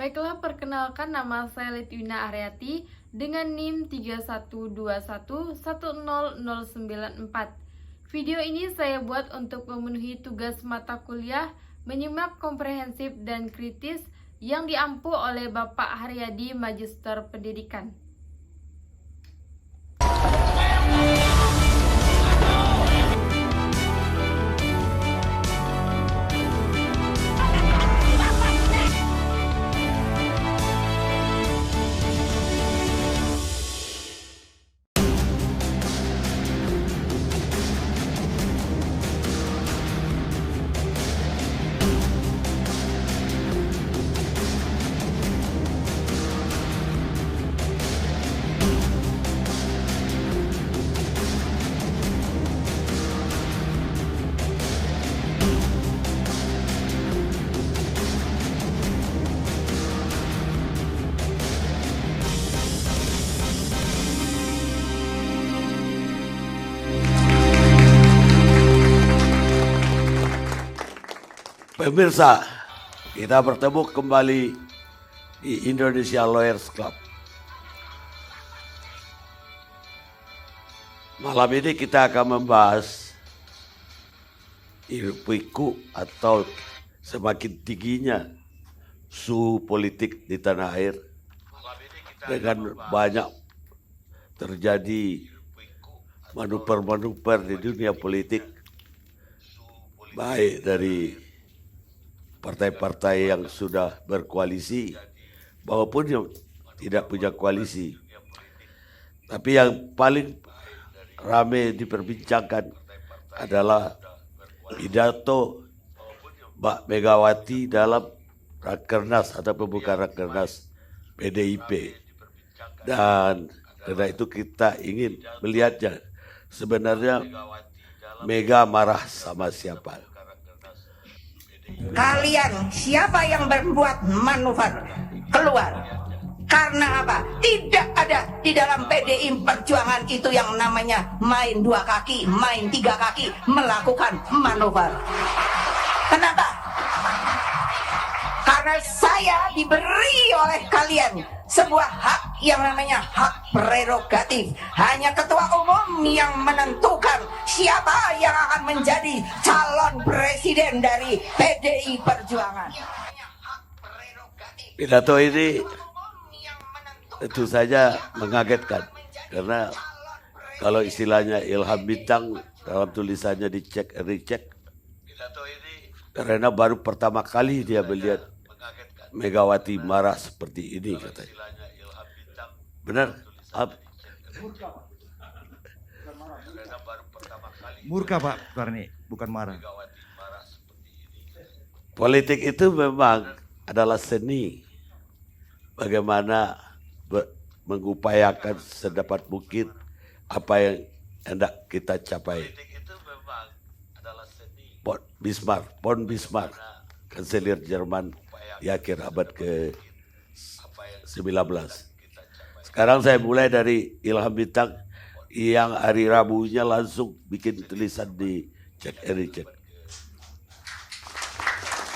Baiklah, perkenalkan nama saya Litwina Aryati dengan NIM 3121100094. Video ini saya buat untuk memenuhi tugas mata kuliah menyimak komprehensif dan kritis yang diampu oleh Bapak Haryadi Magister Pendidikan. Pemirsa, kita bertemu kembali di Indonesia Lawyers Club. Malam ini kita akan membahas hiruk-pikuk atau semakin tingginya suhu politik di tanah air dengan banyak terjadi manuver-manuver di dunia politik, baik dari partai-partai yang sudah berkoalisi maupun yang tidak punya koalisi. Tapi yang paling ramai diperbincangkan adalah pidato Mbak Megawati dalam Rakernas atau pembukaan Rakernas PDIP. Dan karena itu kita ingin melihatnya, sebenarnya Mega marah sama siapa. Kalian siapa yang membuat manuver keluar? Karena apa? Tidak ada di dalam PDI Perjuangan itu yang namanya main dua kaki, main tiga kaki, melakukan manuver. Kenapa? Karena saya diberi oleh kalian sebuah hak yang namanya hak prerogatif. Hanya ketua umum yang menentukan siapa yang akan menjadi calon presiden dari PDI Perjuangan. Pidato ini tentu saja mengagetkan, karena kalau istilahnya Ilham Bintang dalam tulisannya dicek recheck, karena baru pertama kali dia melihat Megawati marah seperti ini, katanya. Benar? Murka Pak Karni, bukan marah. Politik itu memang adalah seni. Bagaimana mengupayakan sedapat mungkin apa yang hendak kita capai. Von Bismarck, kanselir Jerman di akhir abad ke-19. Sekarang saya mulai dari Ilham Bintang yang hari Rabunya langsung bikin tulisan di Cek Ericek.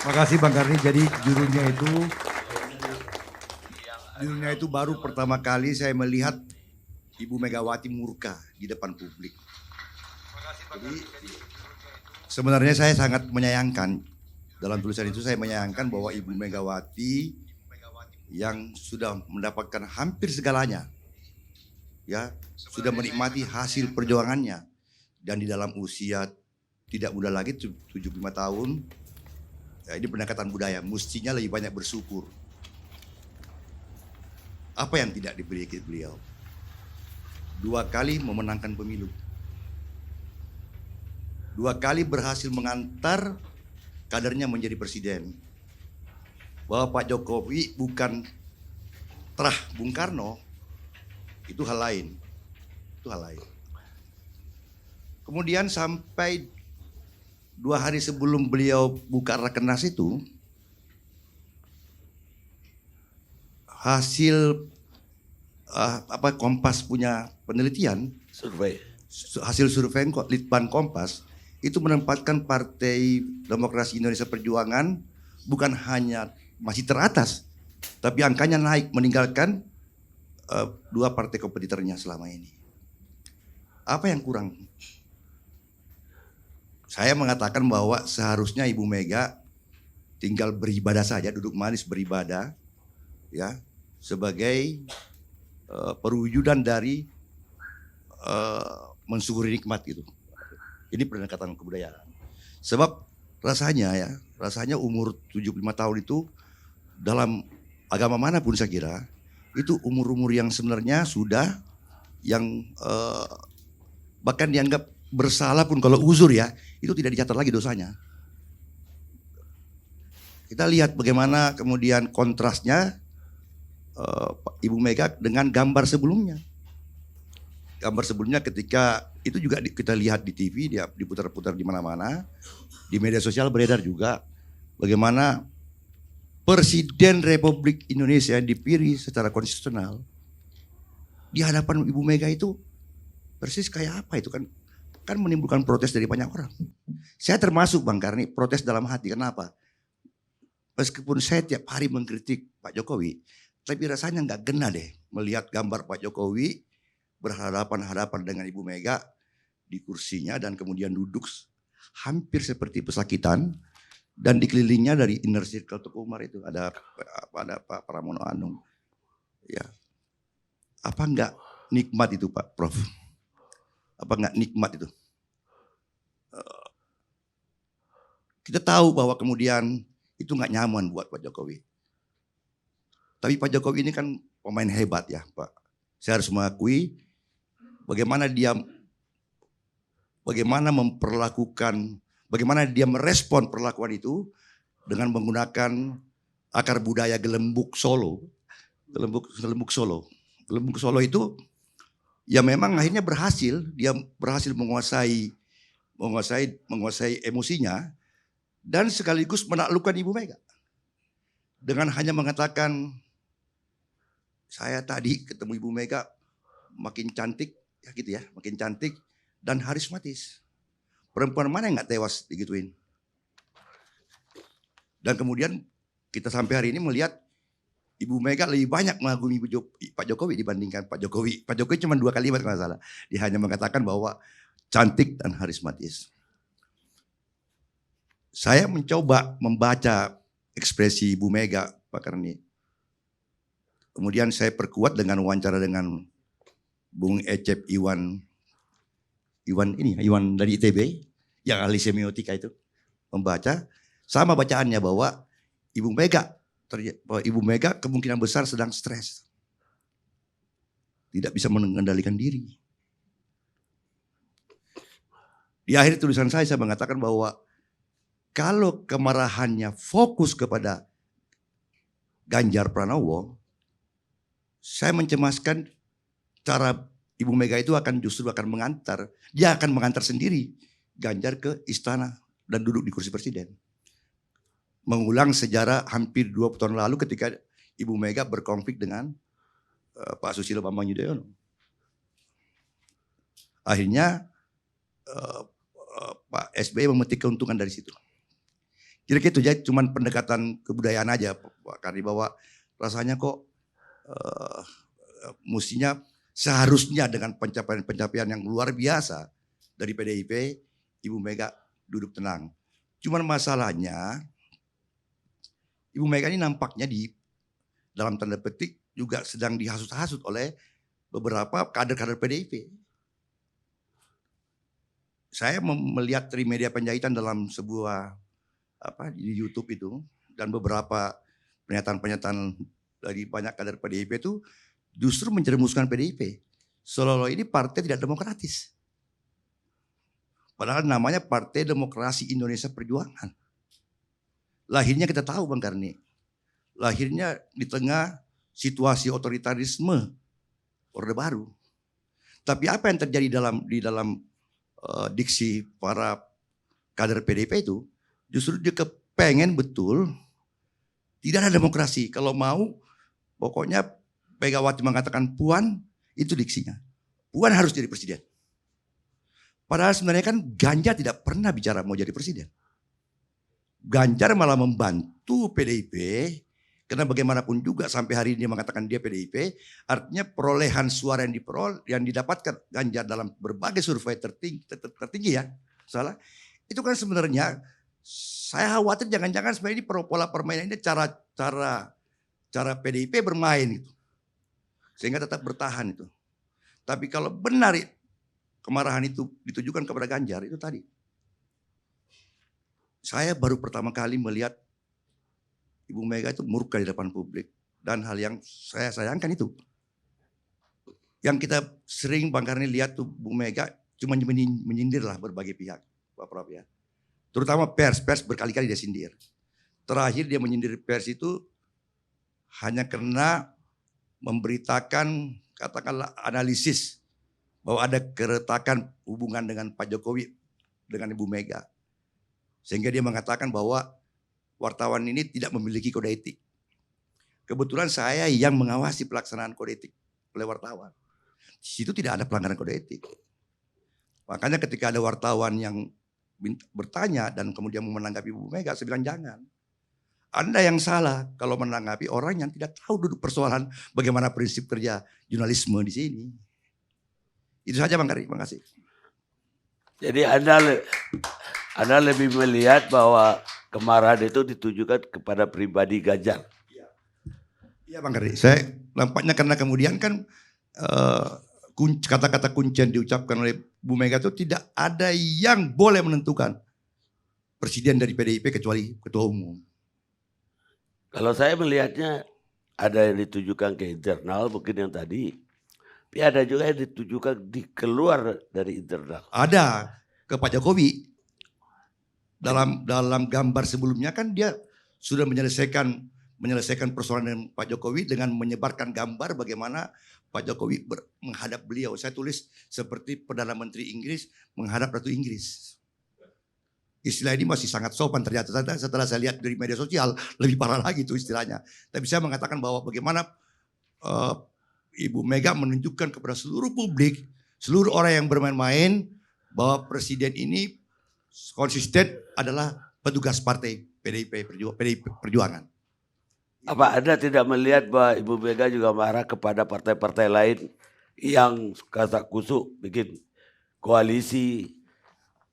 Makasih Bang Karni. Jadi judulnya itu baru pertama kali saya melihat Ibu Megawati murka di depan publik. Jadi sebenarnya saya sangat menyayangkan, dalam tulisan itu saya menyayangkan bahwa Ibu Megawati yang sudah mendapatkan hampir segalanya, ya, sudah menikmati hasil perjuangannya, dan di dalam usia tidak muda lagi, 75 tahun, ya, ini pendekatan budaya, mestinya lebih banyak bersyukur. Apa yang tidak diberi beliau? 2 kali memenangkan pemilu, 2 kali berhasil mengantar kadernya menjadi presiden. Bahwa Pak Jokowi bukan terah Bung Karno, itu hal lain. Kemudian sampai 2 hari sebelum beliau buka Rakernas itu, hasil Kompas punya penelitian, hasil survei Litbang Kompas itu menempatkan Partai Demokrasi Indonesia Perjuangan bukan hanya masih teratas, Tapi angkanya naik meninggalkan dua partai kompetitornya selama ini. Apa yang kurang? Saya mengatakan bahwa seharusnya Ibu Mega tinggal beribadah saja, duduk manis beribadah, ya, sebagai perwujudan dari mensyukuri nikmat gitu. Ini pendekatan kebudayaan. Sebab rasanya umur 75 tahun itu dalam agama manapun saya kira itu umur-umur yang sebenarnya sudah yang bahkan dianggap bersalah pun kalau uzur ya, itu tidak dicatat lagi dosanya. Kita lihat bagaimana kemudian kontrasnya Ibu Mega dengan gambar sebelumnya. Gambar sebelumnya ketika itu juga kita lihat di TV, dia diputar-putar di mana-mana, di media sosial beredar juga bagaimana Presiden Republik Indonesia yang dipilih secara konstitusional di hadapan Ibu Mega itu persis kayak apa itu kan menimbulkan protes dari banyak orang. Saya termasuk Bang Karni protes dalam hati. Kenapa? Meskipun saya tiap hari mengkritik Pak Jokowi, tapi rasanya nggak gena deh melihat gambar Pak Jokowi berhadapan-hadapan dengan Ibu Mega di kursinya dan kemudian duduk hampir seperti pesakitan dan dikelilingnya dari inner circle Teguh Umar itu ada Pak Pramono Anung. Ya, apa nggak nikmat itu Pak Prof? Apa nggak nikmat itu? Kita tahu bahwa kemudian itu nggak nyaman buat Pak Jokowi. Tapi Pak Jokowi ini kan pemain hebat ya Pak. Saya harus mengakui bagaimana dia merespon perlakuan itu dengan menggunakan akar budaya Gelembung Solo. Gelembung Solo itu ya memang akhirnya dia berhasil menguasai emosinya dan sekaligus menaklukkan Ibu Mega. Dengan hanya mengatakan, saya tadi ketemu Ibu Mega makin cantik, ya gitu ya, makin cantik dan harismatis. Perempuan mana yang gak tewas digituin? Dan kemudian kita sampai hari ini melihat Ibu Mega lebih banyak mengagumi Pak Jokowi dibandingkan Pak Jokowi. Pak Jokowi cuma 2 kalimat kalau nggak salah. Dia hanya mengatakan bahwa cantik dan harismatis. Saya mencoba membaca ekspresi Ibu Mega, Pak Karni. Kemudian saya perkuat dengan wawancara dengan Bung Ecep Iwan dari ITB, yang ahli semiotika itu. Membaca, sama bacaannya bahwa Ibu Mega kemungkinan besar sedang stres. Tidak bisa mengendalikan diri. Di akhir tulisan saya mengatakan bahwa kalau kemarahannya fokus kepada Ganjar Pranowo, saya mencemaskan cara Ibu Mega itu justru akan mengantar sendiri Ganjar ke istana dan duduk di kursi presiden. Mengulang sejarah hampir 20 tahun lalu ketika Ibu Mega berkonflik dengan Pak Susilo Bambang Yudhoyono. Akhirnya Pak SBY memetik keuntungan dari situ. Kira-kira itu jadi cuma pendekatan kebudayaan aja Pak Karni, bahwa rasanya kok mestinya seharusnya dengan pencapaian yang luar biasa dari PDIP, Ibu Mega duduk tenang. Cuman masalahnya Ibu Mega ini nampaknya dalam tanda petik juga sedang dihasut-hasut oleh beberapa kader-kader PDIP. Saya melihat Trimedia Panjaitan dalam sebuah di YouTube itu, dan beberapa pernyataan-pernyataan dari banyak kader PDIP itu justru menjerumuskan PDIP. Seolah-olah ini partai tidak demokratis. Padahal namanya Partai Demokrasi Indonesia Perjuangan. Lahirnya kita tahu Bang Karni. Lahirnya di tengah situasi otoritarisme Orde Baru. Tapi apa yang terjadi di dalam diksi para kader PDIP itu, justru dia kepengen betul tidak ada demokrasi. Kalau mau pokoknya Megawati mengatakan Puan, itu diksinya. Puan harus jadi presiden. Padahal sebenarnya kan Ganjar tidak pernah bicara mau jadi presiden. Ganjar malah membantu PDIP Karena bagaimanapun juga sampai hari ini dia mengatakan dia PDIP, artinya perolehan suara yang didapatkan Ganjar dalam berbagai survei tertinggi ya, salah. Itu kan sebenarnya saya khawatir jangan-jangan sebenarnya ini pola permainan ini cara PDIP bermain itu. Sehingga tetap bertahan itu. Tapi kalau benar kemarahan itu ditujukan kepada Ganjar itu tadi. Saya baru pertama kali melihat Ibu Mega itu murka di depan publik. Dan hal yang saya sayangkan itu. Yang kita sering Bang Karni lihat tuh Bu Mega cuma menyindir lah berbagai pihak. Pak Prof ya. Terutama pers berkali-kali dia sindir. Terakhir dia menyindir pers itu hanya karena memberitakan katakanlah analisis bahwa ada keretakan hubungan dengan Pak Jokowi dengan Ibu Mega. Sehingga dia mengatakan bahwa wartawan ini tidak memiliki kode etik. Kebetulan saya yang mengawasi pelaksanaan kode etik oleh wartawan. Di situ tidak ada pelanggaran kode etik. Makanya ketika ada wartawan yang bertanya dan kemudian menanggapi Ibu Mega, saya bilang jangan. Anda yang salah kalau menanggapi orang yang tidak tahu duduk persoalan bagaimana prinsip kerja jurnalisme di sini. Itu saja Bang Kari, terima kasih. Jadi Anda lebih melihat bahwa kemarahan itu ditujukan kepada pribadi Ganjar. Iya Bang Kari, saya nampaknya karena kemudian kan kata-kata kunci yang diucapkan oleh Bu Mega itu tidak ada yang boleh menentukan presiden dari PDIP kecuali ketua umum. Kalau saya melihatnya ada yang ditujukan ke internal mungkin yang tadi. Tapi ada juga yang ditujukan di keluar dari internal. Ada ke Pak Jokowi. Dalam gambar sebelumnya kan dia sudah menyelesaikan persoalan dengan Pak Jokowi dengan menyebarkan gambar bagaimana Pak Jokowi menghadap beliau. Saya tulis seperti Perdana Menteri Inggris menghadap Ratu Inggris. Istilah ini masih sangat sopan ternyata. Setelah saya lihat dari media sosial lebih parah lagi itu istilahnya. Tapi saya mengatakan bahwa bagaimana Ibu Mega menunjukkan kepada seluruh publik, seluruh orang yang bermain-main bahwa presiden ini konsisten adalah petugas partai PDIP Perjuangan. Apa Anda tidak melihat bahwa Ibu Mega juga marah kepada partai-partai lain yang kata kusuk bikin koalisi,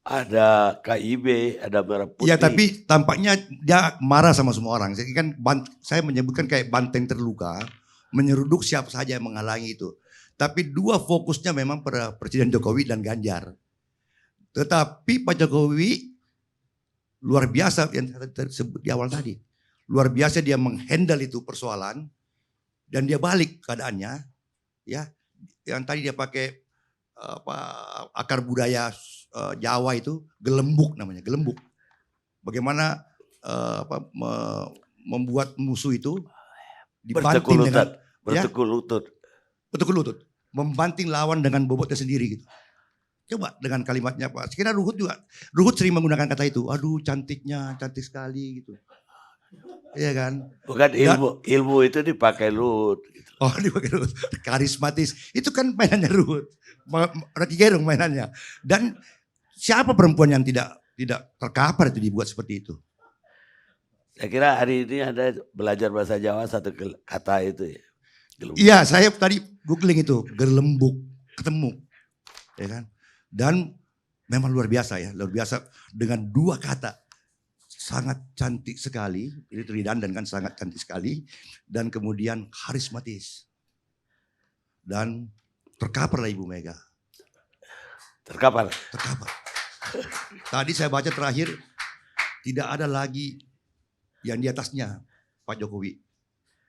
ada KIB, ada Merah Putih. Iya tapi tampaknya dia marah sama semua orang. Jadi kan saya menyebutkan kayak banteng terluka, menyeruduk siapa saja yang menghalangi itu. Tapi dua fokusnya memang pada Presiden Jokowi dan Ganjar. Tetapi Pak Jokowi luar biasa yang tersebut di awal tadi. Luar biasa dia menghandle itu persoalan dan dia balik keadaannya. Ya, yang tadi dia pakai akar budaya Jawa itu gelembuk namanya, gelembuk. Bagaimana membuat musuh itu dibanting dengan bertekuk lutut, membanting lawan dengan bobotnya sendiri gitu. Coba dengan kalimatnya Pak. Sekiranya Ruhut sering menggunakan kata itu. Aduh cantiknya, cantik sekali gitu. Iya kan? Bukan ilmu itu dipakai Luhut. Gitu. Oh dipakai Ruhut, karismatis. Itu kan mainannya Ruhut. Rocky Gerung mainannya. Dan siapa perempuan yang tidak terkapar itu dibuat seperti itu? Saya kira hari ini Anda belajar bahasa Jawa satu kata itu ya. Gelembuk. Iya saya tadi googling itu. Gelembuk. Ketemu. Ya kan? Dan memang luar biasa ya. Luar biasa dengan dua kata. Sangat cantik sekali. Ini Tridan dan kan sangat cantik sekali. Dan kemudian karismatis. Dan terkaparlah Ibu Mega. Terkapar. Tadi saya baca terakhir. Tidak ada lagi yang di atasnya Pak Jokowi.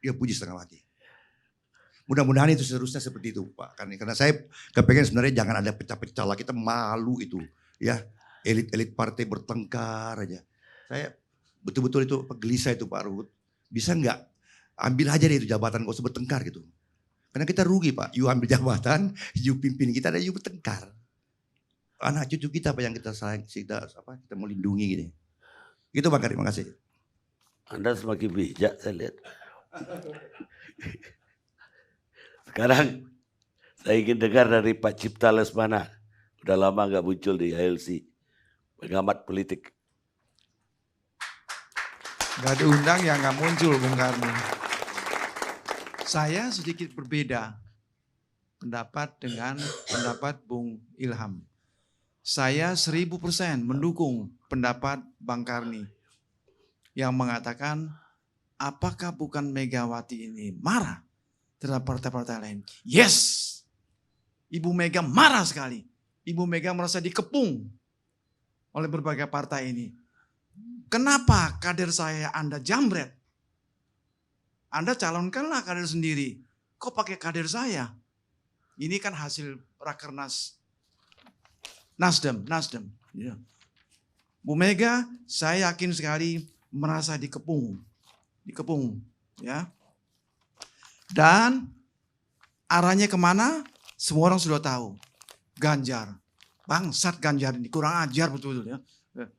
Dia puji setengah mati. Mudah-mudahan itu seterusnya seperti itu Pak. Karena saya kepengen sebenarnya jangan ada pecah-pecah lah. Kita malu itu. Ya, elit-elit partai bertengkar aja. Saya betul-betul itu gelisah itu Pak Ruhut. Bisa nggak ambil aja deh itu jabatan, gak usah bertengkar gitu. Karena kita rugi Pak. You ambil jabatan, you pimpin kita dan you bertengkar. Anak cucu kita apa yang kita sayang, kita mau lindungi gitu. Gitu Bang Karim, makasih. Anda semakin bijak saya lihat. Sekarang saya ingin dengar dari Pak Cipta Lesmana. Udah lama gak muncul di ALC. Pengamat politik. Gak diundang ya gak muncul Bung Karno. Saya sedikit berbeda pendapat dengan pendapat Bung Ilham. Saya 1000% mendukung pendapat Bang Karni yang mengatakan apakah bukan Megawati ini marah terhadap partai-partai lain? Yes, Ibu Mega marah sekali. Ibu Mega merasa dikepung oleh berbagai partai ini. Kenapa kader saya Anda jambret? Anda calonkanlah kader sendiri. Kok pakai kader saya? Ini kan hasil Rakernas Nasdem. Ya. Bu Mega, saya yakin sekali merasa dikepung, ya. Dan arahnya kemana? Semua orang sudah tahu. Ganjar, bangsat Ganjar ini kurang ajar betul-betul ya.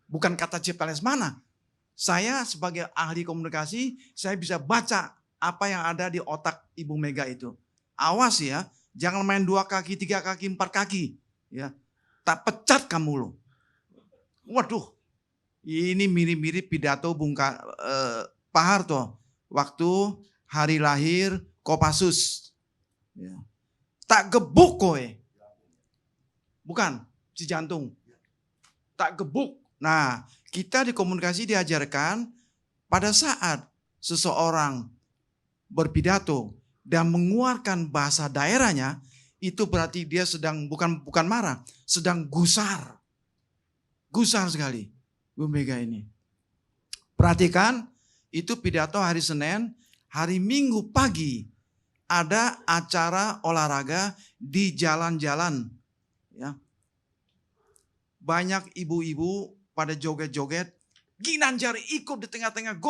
Bukan kata Cipta Lesmana. Saya sebagai ahli komunikasi, saya bisa baca apa yang ada di otak Ibu Mega itu. Awas ya, jangan main 2 kaki, 3 kaki, 4 kaki. Ya, tak pecat kamu loh. Waduh, ini mirip-mirip pidato Pak Harto waktu hari lahir Kopassus. Ya. Tak gebuk kowe. Bukan, si jantung. Tak gebuk. Nah, kita di komunikasi diajarkan pada saat seseorang berpidato dan mengeluarkan bahasa daerahnya, itu berarti dia sedang bukan marah, sedang gusar. Gusar sekali Bu Mega ini. Perhatikan, itu pidato hari Senin, hari Minggu pagi ada acara olahraga di jalan-jalan. Ya. Banyak ibu-ibu pada joget-joget, Ginanjar ikut di tengah-tengah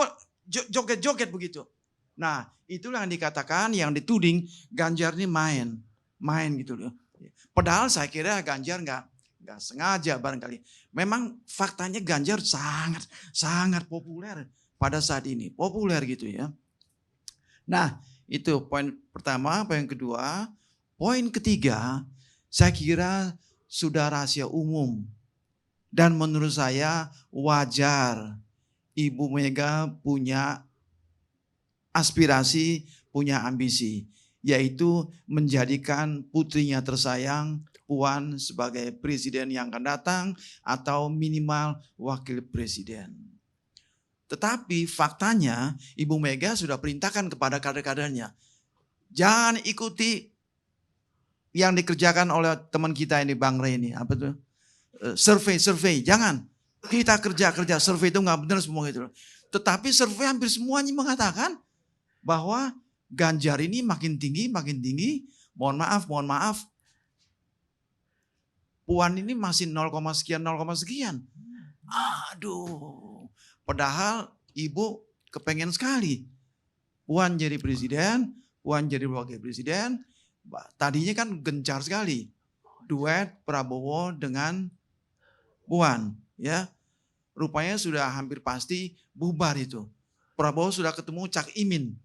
joget-joget begitu. Nah, itulah yang dikatakan, yang dituding Ganjar ini main gitu loh. Padahal saya kira Ganjar nggak sengaja barangkali. Memang faktanya Ganjar sangat populer pada saat ini, populer gitu ya. Nah, itu poin pertama. Poin kedua, poin ketiga, saya kira sudah rahasia umum. Dan menurut saya wajar Ibu Mega punya aspirasi, punya ambisi. Yaitu menjadikan putrinya tersayang Puan sebagai presiden yang akan datang atau minimal wakil presiden. Tetapi faktanya Ibu Mega sudah perintahkan kepada kader-kadernya. Jangan ikuti yang dikerjakan oleh teman kita ini Bang Rey ini. Apa tuh? Survei. Jangan. Kita kerja. Survei itu nggak benar semua gitu. Tetapi survei hampir semuanya mengatakan bahwa Ganjar ini makin tinggi. Mohon maaf. Puan ini masih 0, sekian. Aduh. Padahal Ibu kepengen sekali Puan jadi presiden, Puan jadi wakil presiden. Tadinya kan gencar sekali duet Prabowo dengan Puan, ya. Rupanya sudah hampir pasti bubar itu. Prabowo sudah ketemu Cak Imin.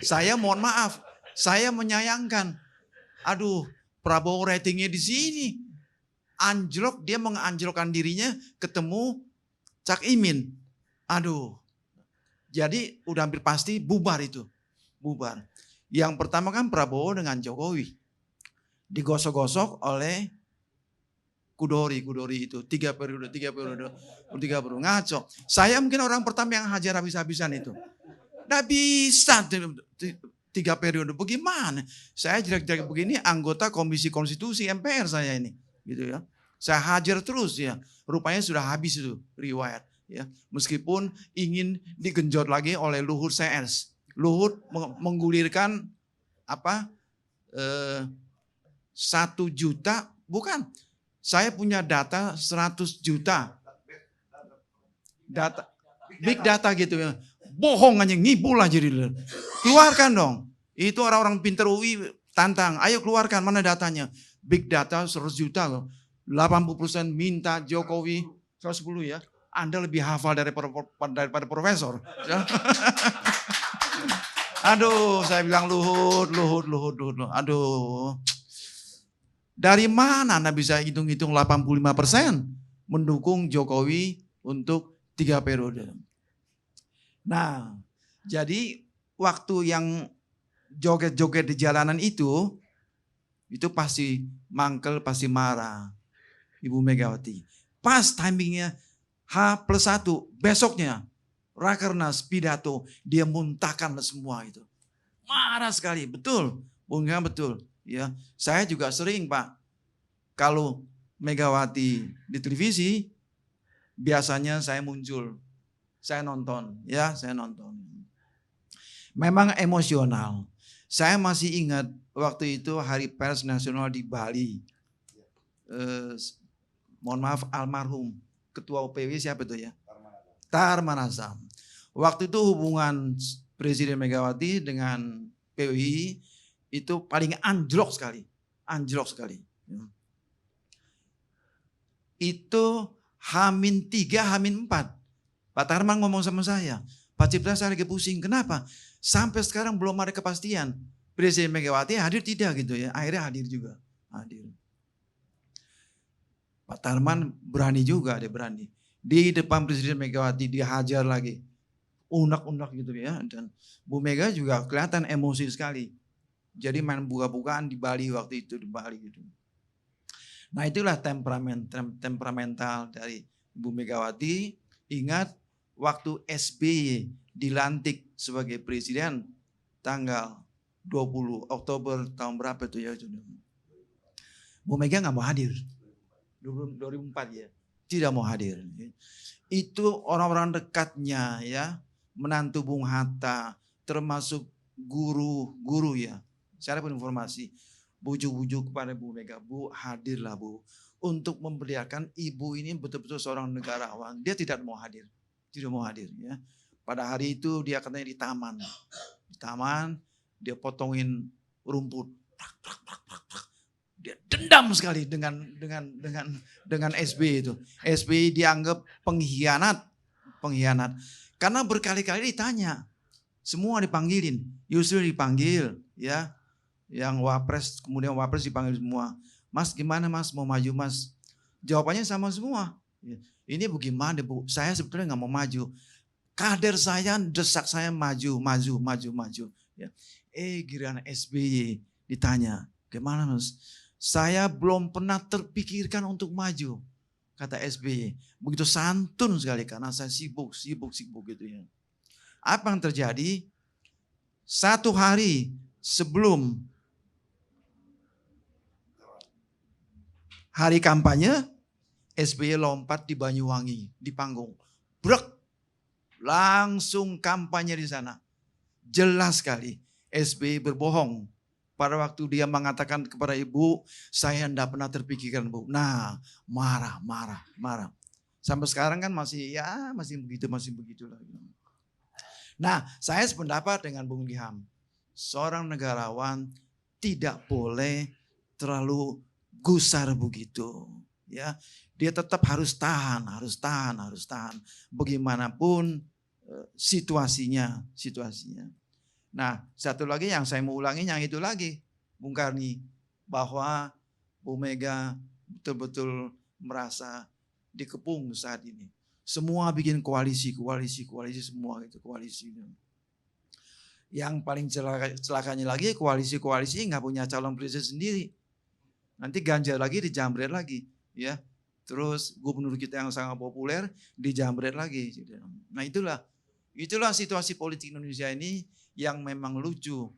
Saya mohon maaf, saya menyayangkan. Aduh, Prabowo ratingnya di sini anjlok, dia menganjlokkan dirinya ketemu Cak Imin. Aduh, jadi udah hampir pasti bubar itu. Bubar. Yang pertama kan Prabowo dengan Jokowi. Digosok-gosok oleh Kudori itu. 3 periode. Ngaco. Saya mungkin orang pertama yang hajar habis-habisan itu. Nggak bisa 3 periode. Bagaimana? Saya jelek-jelek begini anggota Komisi Konstitusi MPR saya ini. Gitu ya. Saya hajar terus ya. Rupanya sudah habis itu riwayat. Ya. Meskipun ingin digenjot lagi oleh Luhut CS. Luhut menggulirkan 1 juta, bukan. Saya punya data 100 juta. Data, big data gitu ya. Bohong aja, ngibul aja. Keluarkan dong. Itu orang-orang pintar UI tantang. Ayo keluarkan, mana datanya. Big data 100 juta. 80% minta Jokowi 110 ya. Anda lebih hafal daripada profesor. Aduh, saya bilang Luhut. Aduh. Dari mana Anda bisa hitung-hitung 85% mendukung Jokowi untuk 3 periode? Nah, jadi waktu yang joget-joget di jalanan itu pasti mangkel, pasti marah Ibu Megawati. Pas timingnya H+1, besoknya Rakernas pidato, dia muntahkan semua itu. Marah sekali, betul. Bung Ilham betul. Ya, saya juga sering Pak, kalau Megawati di televisi, biasanya saya muncul, saya nonton, ya saya nonton. Memang emosional. Saya masih ingat waktu itu Hari Pers Nasional di Bali. Mohon maaf, almarhum Ketua OPW siapa itu ya? Tarmanazam. Waktu itu hubungan Presiden Megawati dengan PWI itu paling anjlok sekali. Anjlok sekali. Itu H-3, H-4. Pak Tarman ngomong sama saya, Pak Cipta saya lagi pusing. Kenapa? Sampai sekarang belum ada kepastian. Presiden Megawati hadir tidak gitu ya. Akhirnya hadir juga. Hadir. Pak Tarman berani juga, dia berani. Di depan Presiden Megawati dihajar lagi. Unak-unak gitu ya. Dan Bu Mega juga kelihatan emosi sekali. Jadi main buka-bukaan di Bali waktu itu, di Bali gitu. Nah itulah temperamental dari Ibu Megawati. Ingat waktu SBY dilantik sebagai presiden tanggal 20 Oktober tahun berapa itu ya. Bu Mega nggak mau hadir. 2004 ya. Tidak mau hadir. Itu orang-orang dekatnya ya. Menantu Bung Hatta. Termasuk guru-guru ya. Saya dapat informasi. Bujuk-bujuk kepada Bu Mega. Bu hadirlah Bu. Untuk memperlihatkan ibu ini betul-betul seorang negarawan. Dia tidak mau hadir. Tidak mau hadir ya. Pada hari itu dia katanya di taman. Di taman dia potongin rumput. Dia dendam sekali dengan SBY itu. SBY dianggap pengkhianat. Pengkhianat. Karena berkali-kali ditanya. Semua dipanggilin. Yusril dipanggil ya. Yang Wapres, kemudian Wapres dipanggil semua. Mas gimana Mas mau maju Mas? Jawabannya sama semua. Ini bagaimana Bu? Saya sebetulnya nggak mau maju. Kader saya desak saya maju. Ya. Giliran SBY ditanya, gimana Mas? Saya belum pernah terpikirkan untuk maju, kata SBY. Begitu santun sekali karena saya sibuk gitu ya. Apa yang terjadi? 1 hari sebelum hari kampanye, SBY lompat di Banyuwangi, di panggung. Brek, langsung kampanye di sana. Jelas sekali, SBY berbohong. Pada waktu dia mengatakan kepada ibu, saya tidak pernah terpikirkan Bu. Nah, marah. Sampai sekarang kan masih begitu lagi. Nah, saya sependapat dengan Bung Ilham. Seorang negarawan tidak boleh terlalu gusar begitu. Ya, dia tetap harus tahan. Bagaimanapun situasinya. Nah, satu lagi yang saya mau ulangi yang itu lagi, Bung Karni, bahwa Bu Mega betul-betul merasa dikepung saat ini. Semua bikin koalisi semua gitu, koalisi. Yang paling celakanya lagi koalisi nggak punya calon presiden sendiri. Nanti Ganjar lagi dijambret lagi, ya. Terus gubernur kita yang sangat populer dijambret lagi. Nah itulah situasi politik Indonesia ini yang memang lucu.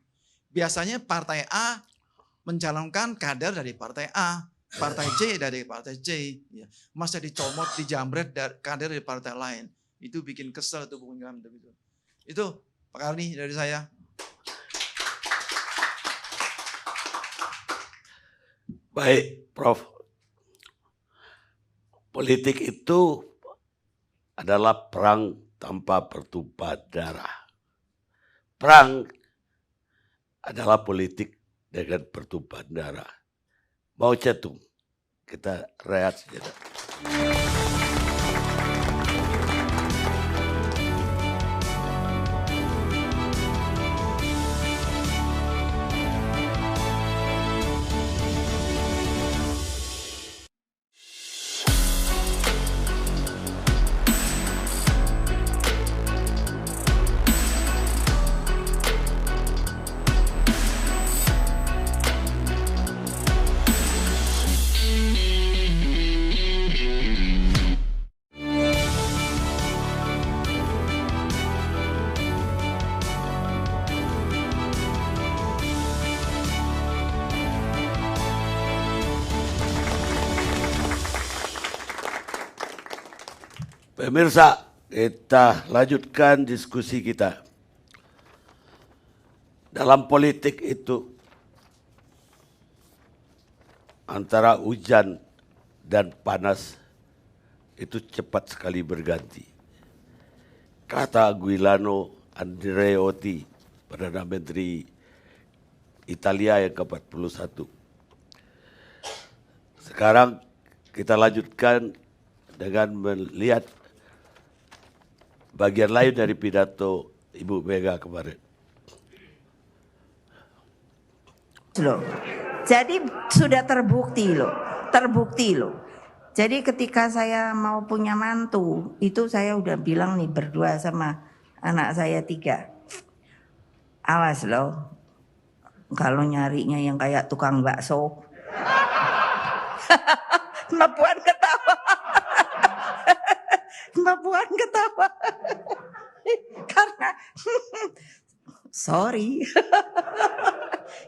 Biasanya partai A mencalonkan kader dari partai A, partai C dari partai C. Ya. Masa dicomot, dijambret kader dari partai lain. Itu bikin kesel tuh Bung Ilham. Itu Pak Karni dari saya. Baik, Prof. Politik itu adalah perang tanpa pertumpahan darah. Perang adalah politik dengan pertumpahan darah. Mao Zedong, kita rehat sejenak. Pemirsa, kita lanjutkan diskusi kita. Dalam politik itu antara hujan dan panas itu cepat sekali berganti. Kata Giuliano Andreotti, Perdana Menteri Italia yang ke-41. Sekarang kita lanjutkan dengan melihat bagian lain dari pidato Ibu Mega kemarin. Loh. Jadi sudah terbukti loh. Jadi ketika saya mau punya mantu, itu saya udah bilang nih berdua sama anak saya 3. Awas loh, kalau nyarinya yang kayak tukang bakso. Mbak Puan ketawa. Mbak Puan ketawa. Karena sorry.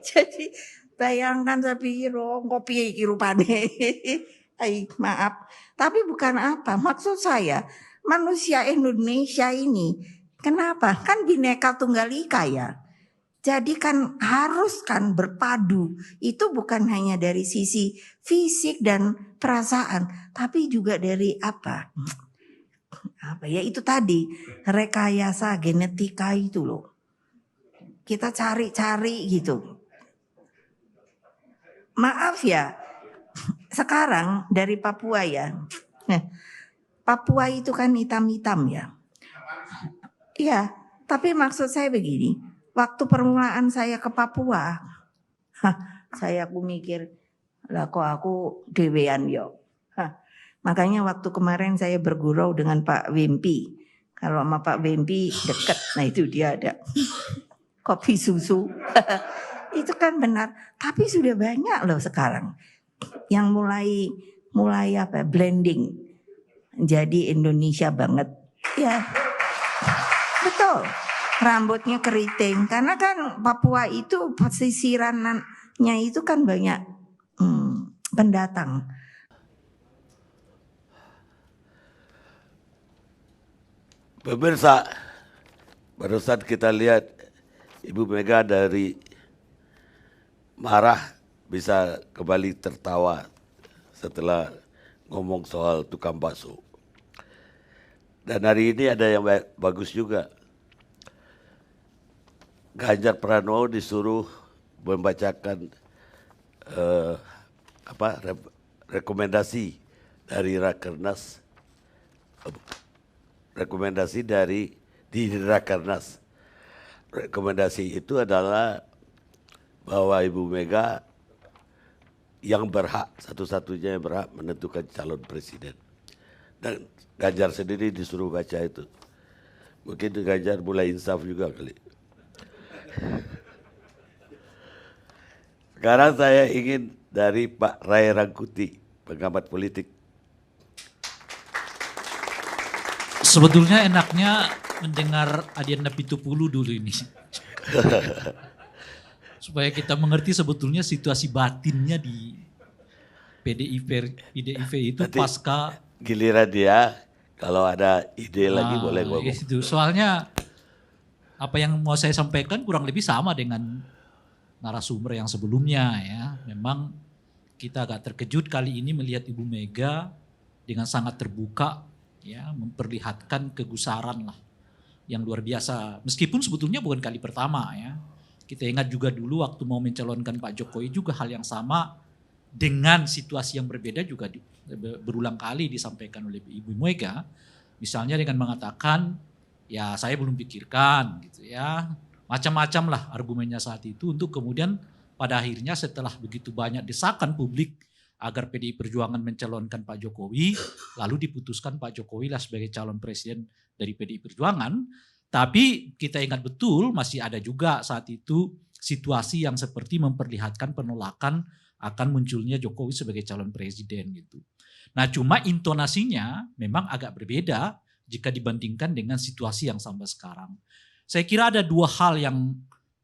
Jadi bayangkan sepiro kopi iki rupane. Maaf. Tapi bukan apa. Maksud saya manusia Indonesia ini kenapa? Kan Bhinneka Tunggal Ika ya. Jadi kan harus kan berpadu. Itu bukan hanya dari sisi fisik dan perasaan, tapi juga dari apa ya itu tadi rekayasa genetika itu loh. Kita cari-cari gitu. Maaf ya, sekarang dari Papua ya. Nah, Papua itu kan hitam-hitam ya. Iya, tapi maksud saya begini. Waktu permulaan saya ke Papua, aku mikir, lah kok aku dewean yo. Makanya waktu kemarin saya bergurau dengan Pak Wempi. Kalau sama Pak Wempi deket, nah itu dia ada kopi susu. Itu kan benar, tapi sudah banyak loh sekarang yang mulai apa blending jadi Indonesia banget. Ya. Betul. Rambutnya keriting karena kan Papua itu pesisirannya itu kan banyak pendatang. Pemirsa, barusan kita lihat Ibu Mega dari marah bisa kembali tertawa setelah ngomong soal tukang bakso. Dan hari ini ada yang bagus juga. Ganjar Pranowo disuruh membacakan rekomendasi dari Rakernas, rekomendasi di Rakernas. Rekomendasi itu adalah bahwa Ibu Mega yang berhak, satu-satunya yang berhak menentukan calon presiden. Dan Ganjar sendiri disuruh baca itu. Mungkin Ganjar mulai insaf juga kali. Sekarang saya ingin dari Pak Ray Rangkuti, pengamat politik. Sebetulnya enaknya mendengar Adiana Pitupulu dulu ini. Supaya kita mengerti sebetulnya situasi batinnya di PDIP itu nanti pasca. Giliran dia, kalau ada ide lagi boleh ngomong. Itu. Soalnya apa yang mau saya sampaikan kurang lebih sama dengan narasumber yang sebelumnya ya. Memang kita agak terkejut kali ini melihat Ibu Mega dengan sangat terbuka ya, memperlihatkan kegusaran lah yang luar biasa. Meskipun sebetulnya bukan kali pertama ya. Kita ingat juga dulu waktu mau mencalonkan Pak Jokowi juga hal yang sama dengan situasi yang berbeda juga berulang kali disampaikan oleh Ibu Mega. Misalnya dengan mengatakan ya saya belum pikirkan gitu ya. Macam-macam lah argumennya saat itu untuk kemudian pada akhirnya setelah begitu banyak desakan publik agar PDI Perjuangan mencalonkan Pak Jokowi, lalu diputuskan Pak Jokowi lah sebagai calon presiden dari PDI Perjuangan. Tapi kita ingat betul masih ada juga saat itu situasi yang seperti memperlihatkan penolakan akan munculnya Jokowi sebagai calon presiden gitu. Nah cuma intonasinya memang agak berbeda jika dibandingkan dengan situasi yang sampai sekarang. Saya kira ada dua hal yang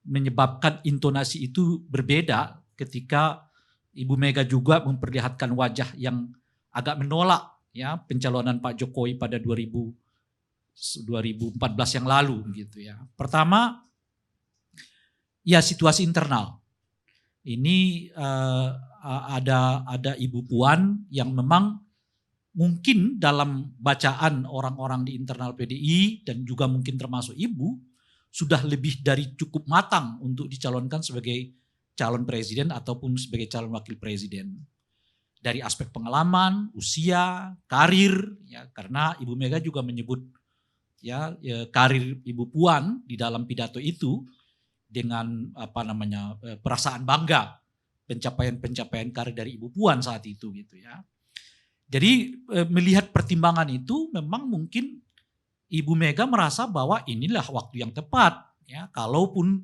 menyebabkan intonasi itu berbeda ketika Ibu Mega juga memperlihatkan wajah yang agak menolak ya pencalonan Pak Jokowi pada 2014 yang lalu gitu ya. Pertama, ya situasi internal. Ini ada Ibu Puan yang memang mungkin dalam bacaan orang-orang di internal PDI dan juga mungkin termasuk Ibu sudah lebih dari cukup matang untuk dicalonkan sebagai calon presiden ataupun sebagai calon wakil presiden. Dari aspek pengalaman, usia, karir, ya karena Ibu Mega juga menyebut ya karir Ibu Puan di dalam pidato itu dengan perasaan bangga pencapaian karir dari Ibu Puan saat itu gitu ya. Jadi melihat pertimbangan itu memang mungkin Ibu Mega merasa bahwa inilah waktu yang tepat ya kalaupun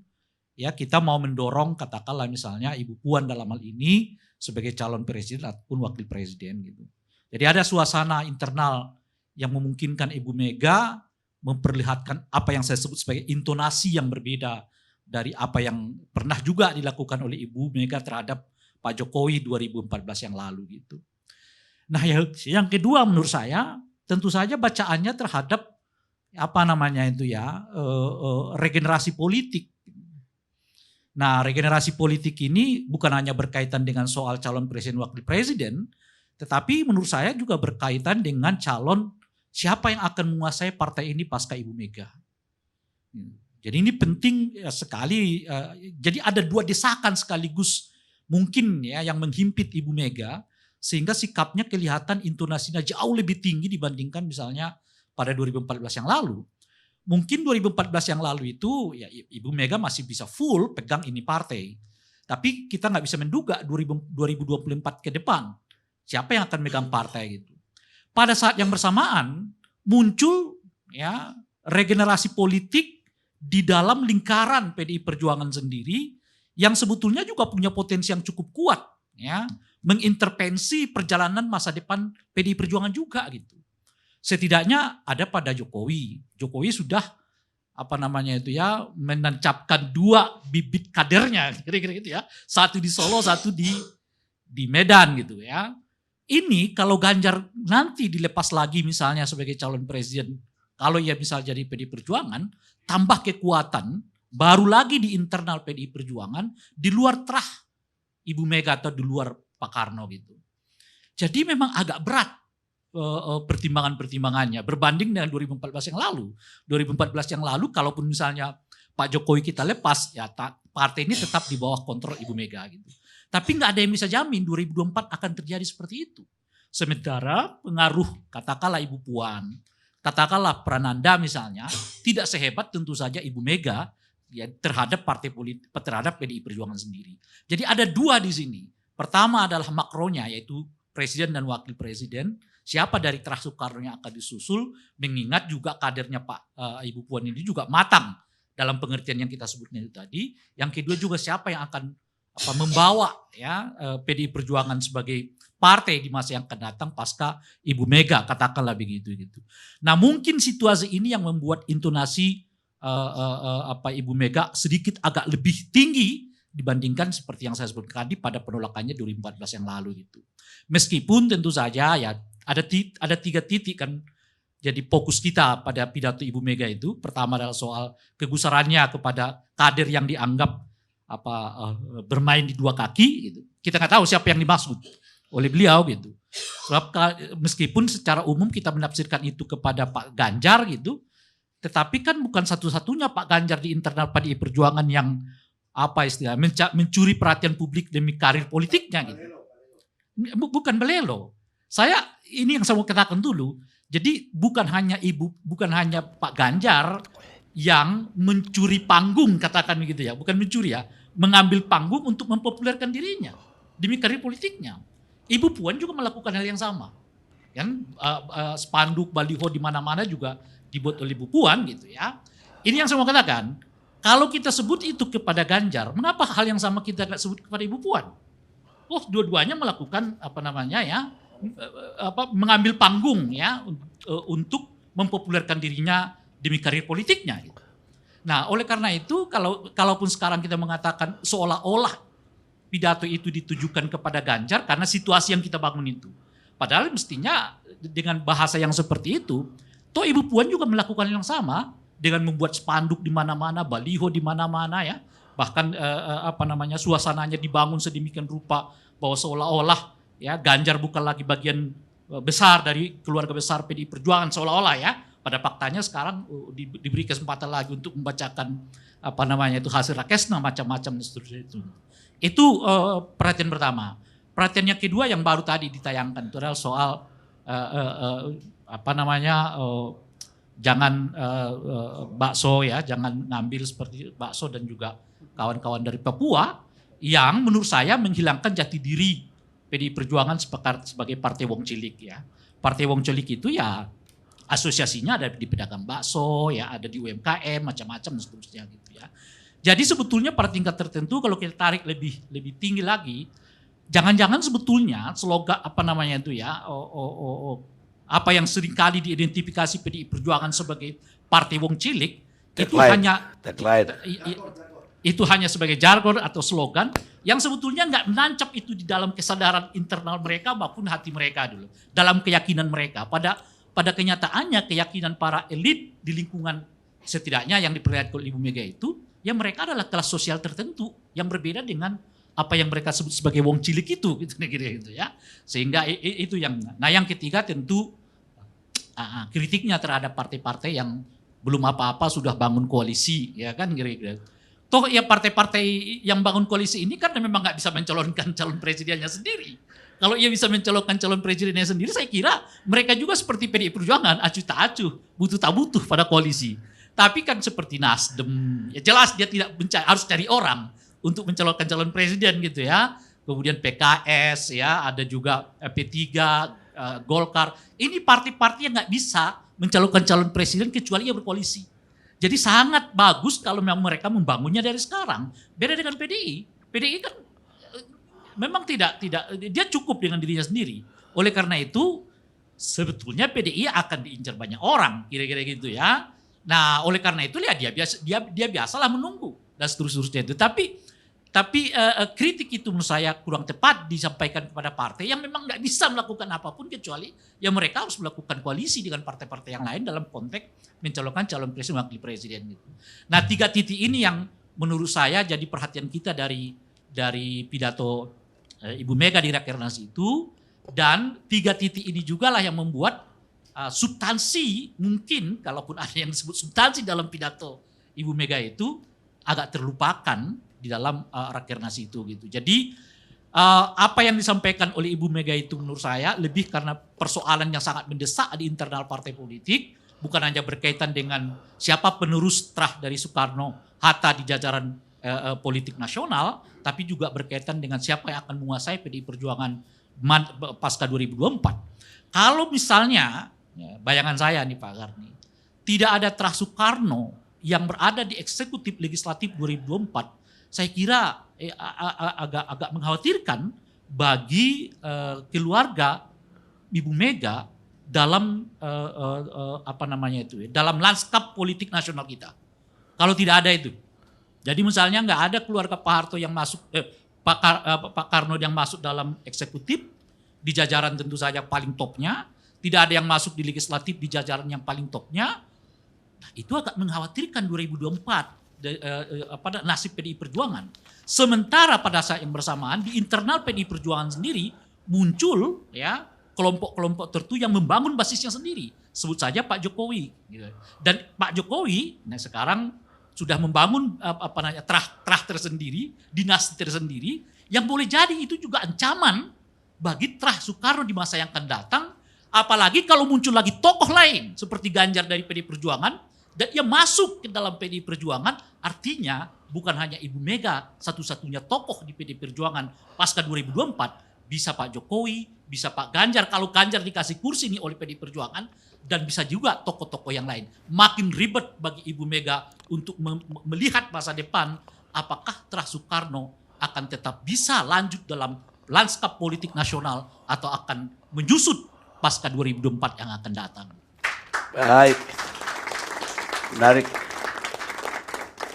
ya kita mau mendorong katakanlah misalnya Ibu Puan dalam hal ini sebagai calon presiden ataupun wakil presiden gitu. Jadi ada suasana internal yang memungkinkan Ibu Mega memperlihatkan apa yang saya sebut sebagai intonasi yang berbeda dari apa yang pernah juga dilakukan oleh Ibu Mega terhadap Pak Jokowi 2014 yang lalu gitu. Nah yang kedua menurut saya tentu saja bacaannya terhadap regenerasi politik. Nah regenerasi politik ini bukan hanya berkaitan dengan soal calon presiden wakil presiden, tetapi menurut saya juga berkaitan dengan calon siapa yang akan menguasai partai ini pasca Ibu Mega. Jadi ini penting sekali. Jadi ada dua desakan sekaligus mungkin ya yang menghimpit Ibu Mega sehingga sikapnya kelihatan intonasinya jauh lebih tinggi dibandingkan misalnya pada 2014 yang lalu. Mungkin 2014 yang lalu itu ya Ibu Mega masih bisa full pegang ini partai. Tapi kita nggak bisa menduga 2024 ke depan siapa yang akan megang partai gitu. Pada saat yang bersamaan muncul ya regenerasi politik di dalam lingkaran PDI Perjuangan sendiri yang sebetulnya juga punya potensi yang cukup kuat ya mengintervensi perjalanan masa depan PDI Perjuangan juga gitu. Setidaknya ada pada Jokowi. Jokowi sudah menancapkan dua bibit kadernya kira-kira gitu ya. Satu di Solo, satu di Medan gitu ya. Ini kalau Ganjar nanti dilepas lagi misalnya sebagai calon presiden, kalau ia misal jadi PDI Perjuangan, tambah kekuatan, baru lagi di internal PDI Perjuangan, di luar terah Ibu Mega atau di luar Pak Karno gitu. Jadi memang agak berat pertimbangan-pertimbangannya berbanding dengan 2014 yang lalu. 2014 yang lalu kalaupun misalnya Pak Jokowi kita lepas, ya partai ini tetap di bawah kontrol Ibu Mega gitu. Tapi nggak ada yang bisa jamin 2024 akan terjadi seperti itu. Sementara pengaruh katakanlah Ibu Puan, katakanlah Prananda misalnya, tidak sehebat tentu saja Ibu Mega ya, terhadap partai politik, terhadap PDI Perjuangan sendiri. Jadi ada dua di sini. Pertama adalah makronya yaitu presiden dan wakil presiden. Siapa dari terah Soekarno yang akan disusul, mengingat juga kadernya Ibu Puan ini juga matang dalam pengertian yang kita sebutnya itu tadi. Yang kedua juga siapa yang akan membawa ya PDI Perjuangan sebagai partai di masa yang akan datang pasca Ibu Mega, katakanlah begitu gitu. Nah mungkin situasi ini yang membuat intonasi Ibu Mega sedikit agak lebih tinggi dibandingkan seperti yang saya sebutkan tadi pada penolakannya 2014 yang lalu gitu. Meskipun tentu saja ya ada tiga titik kan jadi fokus kita pada pidato Ibu Mega itu. Pertama adalah soal kegusarannya kepada kader yang dianggap bermain di dua kaki gitu. Kita nggak tahu siapa yang dimaksud oleh beliau gitu. Sebab meskipun secara umum kita menafsirkan itu kepada Pak Ganjar gitu, tetapi kan bukan satu-satunya Pak Ganjar di internal PDI Perjuangan yang mencuri perhatian publik demi karir politiknya gitu. Bukan belelo. Ini yang saya mau katakan dulu. Jadi bukan hanya Pak Ganjar yang mencuri panggung, katakan begitu ya, bukan mencuri ya, mengambil panggung untuk mempopulerkan dirinya demi karir politiknya. Ibu Puan juga melakukan hal yang sama, kan spanduk baliho di mana-mana juga dibuat oleh Ibu Puan gitu ya. Ini yang saya mau katakan, kalau kita sebut itu kepada Ganjar, mengapa hal yang sama kita nggak sebut kepada Ibu Puan? Oh, dua-duanya melakukan mengambil panggung ya untuk mempopulerkan dirinya demi karir politiknya. Gitu. Nah, oleh karena itu, kalaupun sekarang kita mengatakan seolah-olah pidato itu ditujukan kepada Ganjar karena situasi yang kita bangun itu. Padahal mestinya dengan bahasa yang seperti itu, toh Ibu Puan juga melakukan yang sama dengan membuat spanduk di mana-mana, baliho di mana-mana ya. Bahkan suasananya dibangun sedemikian rupa bahwa seolah-olah ya Ganjar bukan lagi bagian besar dari keluarga besar PDI Perjuangan seolah-olah ya. Pada faktanya sekarang diberi kesempatan lagi untuk membacakan hasil rakesna macam-macam dan seterusnya itu. Itu perhatian pertama. Perhatian yang kedua yang baru tadi ditayangkan itu adalah soal jangan bakso ya, jangan ngambil seperti bakso dan juga kawan-kawan dari Papua yang menurut saya menghilangkan jati diri PDI Perjuangan sebagai partai wong cilik ya. Partai wong cilik itu ya asosiasinya ada di pedagang bakso, ya ada di UMKM, macam-macam dan seterusnya gitu ya. Jadi sebetulnya pada tingkat tertentu kalau kita tarik lebih tinggi lagi, jangan-jangan sebetulnya slogan apa yang seringkali diidentifikasi PDI Perjuangan sebagai partai wong cilik itu hanya sebagai jargon atau slogan yang sebetulnya nggak menancap itu di dalam kesadaran internal mereka maupun hati mereka dulu, dalam keyakinan mereka. Pada kenyataannya keyakinan para elit di lingkungan setidaknya yang diperlihatkan oleh Ibu Mega itu, ya mereka adalah kelas sosial tertentu yang berbeda dengan apa yang mereka sebut sebagai wong cilik itu, gitu ya. Sehingga itu yang ketiga tentu kritiknya terhadap partai-partai yang belum apa-apa sudah bangun koalisi, ya kan kira-kira. Toh ya partai-partai yang bangun koalisi ini kan memang nggak bisa mencalonkan calon presidennya sendiri. Kalau ia bisa mencalonkan calon presidennya sendiri, saya kira mereka juga seperti PDI Perjuangan, acuh tak acuh, butuh tak butuh pada koalisi. Tapi kan seperti Nasdem, ya jelas dia tidak harus cari orang untuk mencalonkan calon presiden gitu ya. Kemudian PKS ya, ada juga P3, Golkar. Ini partai-partai yang nggak bisa mencalonkan calon presiden kecuali ia berkoalisi. Jadi sangat bagus kalau memang mereka membangunnya dari sekarang. Beda dengan PDI. PDI kan memang tidak dia cukup dengan dirinya sendiri. Oleh karena itu sebetulnya PDI akan diincar banyak orang kira-kira gitu ya. Nah, oleh karena itu dia biasalah menunggu dan seterusnya itu. Tapi kritik itu menurut saya kurang tepat disampaikan kepada partai yang memang nggak bisa melakukan apapun kecuali ya mereka harus melakukan koalisi dengan partai-partai yang lain dalam konteks mencalonkan calon presiden wakil presiden gitu. Nah, 3 titik ini yang menurut saya jadi perhatian kita dari pidato Ibu Mega di Rakernas itu, dan 3 titik ini juga lah yang membuat substansi mungkin kalaupun ada yang disebut substansi dalam pidato Ibu Mega itu agak terlupakan di dalam Rakernas itu gitu. Jadi apa yang disampaikan oleh Ibu Mega itu menurut saya lebih karena persoalan yang sangat mendesak di internal partai politik, bukan hanya berkaitan dengan siapa penerus terah dari Soekarno-Hatta di jajaran politik nasional, tapi juga berkaitan dengan siapa yang akan menguasai PDI Perjuangan pasca 2024. Kalau misalnya, ya, bayangan saya nih Pak Garni, tidak ada terah Soekarno yang berada di eksekutif legislatif 2024, saya kira agak mengkhawatirkan bagi keluarga Ibu Mega dalam dalam lanskap politik nasional kita. Kalau tidak ada itu. Jadi misalnya nggak ada keluarga Pak Harto yang masuk, Pak Karno yang masuk dalam eksekutif di jajaran tentu saja paling topnya, tidak ada yang masuk di legislatif di jajaran yang paling topnya. Nah, itu agak mengkhawatirkan 2024 nasib PDI Perjuangan. Sementara pada saat yang bersamaan di internal PDI Perjuangan sendiri muncul ya kelompok-kelompok tertentu yang membangun basisnya sendiri. Sebut saja Pak Jokowi. Gitu. Dan Pak Jokowi, nah sekarang sudah membangun terah tersendiri, dinasti tersendiri, yang boleh jadi itu juga ancaman bagi terah Soekarno di masa yang akan datang, apalagi kalau muncul lagi tokoh lain seperti Ganjar dari PDI Perjuangan, dan ia masuk ke dalam PDI Perjuangan, artinya bukan hanya Ibu Mega satu-satunya tokoh di PDI Perjuangan pasca 2024, bisa Pak Jokowi, bisa Pak Ganjar, kalau Ganjar dikasih kursi nih oleh PDI Perjuangan, dan bisa juga tokoh-tokoh yang lain. Makin ribet bagi Ibu Mega untuk melihat masa depan, apakah terah Soekarno akan tetap bisa lanjut dalam lanskap politik nasional atau akan menyusut pasca 2024 yang akan datang. Baik, menarik.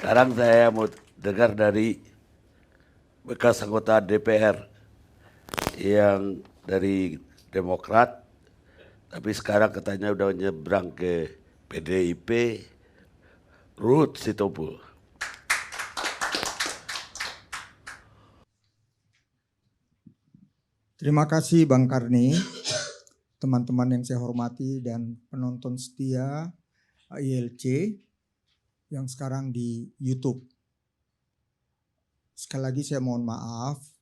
Sekarang saya mau dengar dari bekas anggota DPR yang dari Demokrat, tapi sekarang katanya udah nyebrang ke PDIP, Ruth Sitompul. Terima kasih Bang Karni, teman-teman yang saya hormati dan penonton setia ILC yang sekarang di YouTube. Sekali lagi saya mohon maaf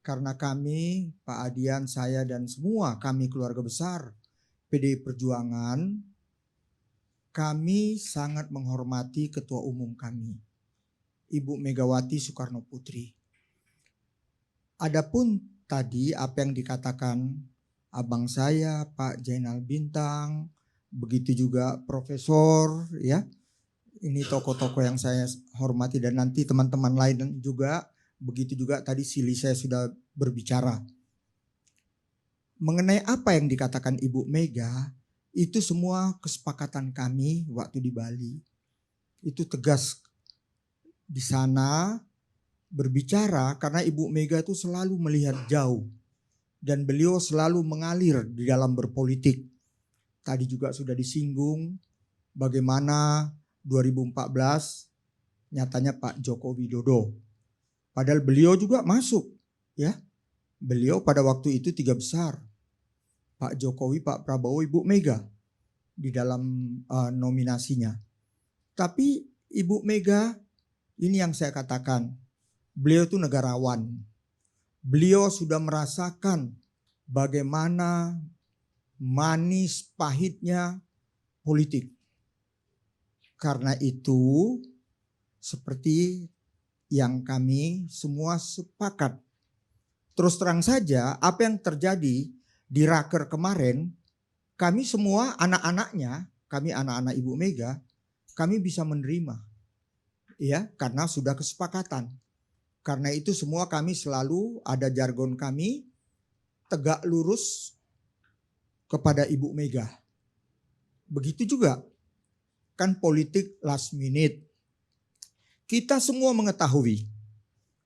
karena kami, Pak Adian, saya dan semua kami keluarga besar PDI Perjuangan, kami sangat menghormati Ketua Umum kami, Ibu Megawati Soekarno Putri. Adapun tadi apa yang dikatakan abang saya, Pak Jainal Bintang, begitu juga Profesor, ya, ini tokoh-tokoh yang saya hormati dan nanti teman-teman lain juga, begitu juga tadi Sili saya sudah berbicara. Mengenai apa yang dikatakan Ibu Mega, itu semua kesepakatan kami waktu di Bali. Itu tegas di sana berbicara karena Ibu Mega itu selalu melihat jauh dan beliau selalu mengalir di dalam berpolitik. Tadi juga sudah disinggung bagaimana 2014 nyatanya Pak Joko Widodo. Padahal beliau juga masuk, ya. Beliau pada waktu itu 3 besar. Pak Jokowi, Pak Prabowo, Ibu Mega di dalam nominasinya. Tapi Ibu Mega ini yang saya katakan, beliau itu negarawan. Beliau sudah merasakan bagaimana manis pahitnya politik. Karena itu seperti yang kami semua sepakat. Terus terang saja apa yang terjadi di Raker kemarin, kami semua anak-anaknya, kami anak-anak Ibu Mega, kami bisa menerima. Ya, karena sudah kesepakatan. Karena itu semua kami selalu ada jargon kami tegak lurus kepada Ibu Mega. Begitu juga kan politik last minute. Kita semua mengetahui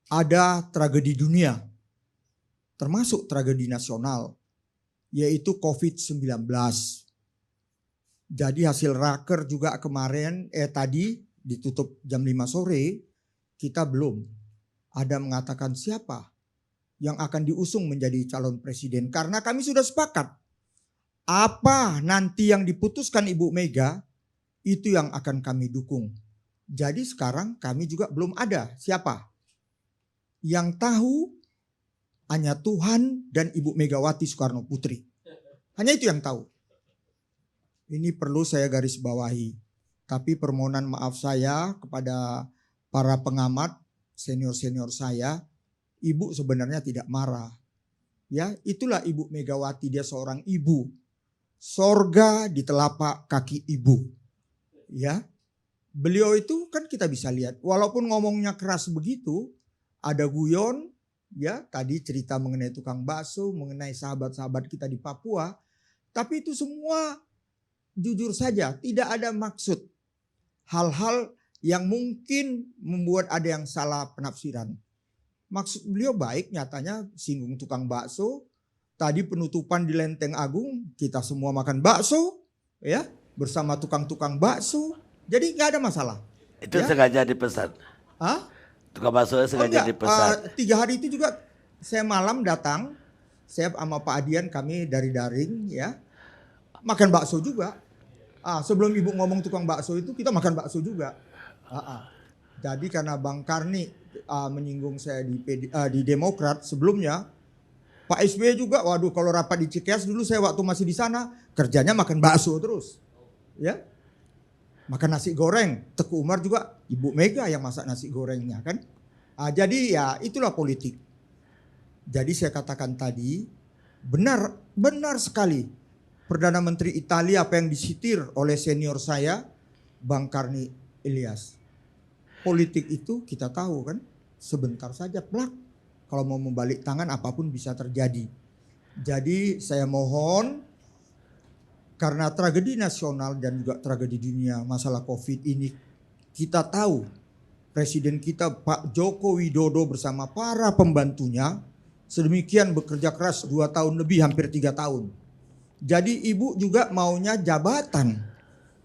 ada tragedi dunia, termasuk tragedi nasional, yaitu COVID-19. Jadi hasil raker juga kemarin, tadi ditutup jam 5 sore, kita belum ada mengatakan siapa yang akan diusung menjadi calon presiden. Karena kami sudah sepakat, apa nanti yang diputuskan Ibu Mega, itu yang akan kami dukung. Jadi sekarang kami juga belum ada siapa. Yang tahu hanya Tuhan dan Ibu Megawati Soekarno Putri. Hanya itu yang tahu. Ini perlu saya garis bawahi. Tapi permohonan maaf saya kepada para pengamat, senior-senior saya, Ibu sebenarnya tidak marah. Ya, itulah Ibu Megawati, dia seorang ibu. Sorga di telapak kaki ibu. Ya. Beliau itu kan kita bisa lihat, walaupun ngomongnya keras begitu, ada guyon, ya tadi cerita mengenai tukang bakso, mengenai sahabat-sahabat kita di Papua, tapi itu semua jujur saja tidak ada maksud hal-hal yang mungkin membuat ada yang salah penafsiran. Maksud beliau baik, nyatanya singgung tukang bakso, tadi penutupan di Lenteng Agung, kita semua makan bakso, ya bersama tukang-tukang bakso. Jadi nggak ada masalah. Itu ya? sengaja dipesan. Hah? Tukang bakso sengaja dipesan. 3 hari itu juga saya malam datang, saya sama Pak Adian kami dari daring ya, makan bakso juga. Sebelum Ibu ngomong tukang bakso itu kita makan bakso juga. Jadi karena Bang Karni menyinggung saya di Demokrat sebelumnya, Pak SBY juga, waduh kalau rapat di Cikeas dulu saya waktu masih di sana kerjanya makan bakso terus, ya. Makan nasi goreng, Teguh Umar juga Ibu Mega yang masak nasi gorengnya kan. Jadi ya itulah politik. Jadi saya katakan tadi benar sekali Perdana Menteri Italia apa yang disitir oleh senior saya Bang Karni Ilyas. Politik itu kita tahu kan sebentar saja plak. Kalau mau membalik tangan apapun bisa terjadi. Jadi saya mohon karena tragedi nasional dan juga tragedi dunia masalah COVID ini, kita tahu Presiden kita Pak Joko Widodo bersama para pembantunya sedemikian bekerja keras 2 tahun lebih, hampir 3 tahun. Jadi ibu juga maunya jabatan.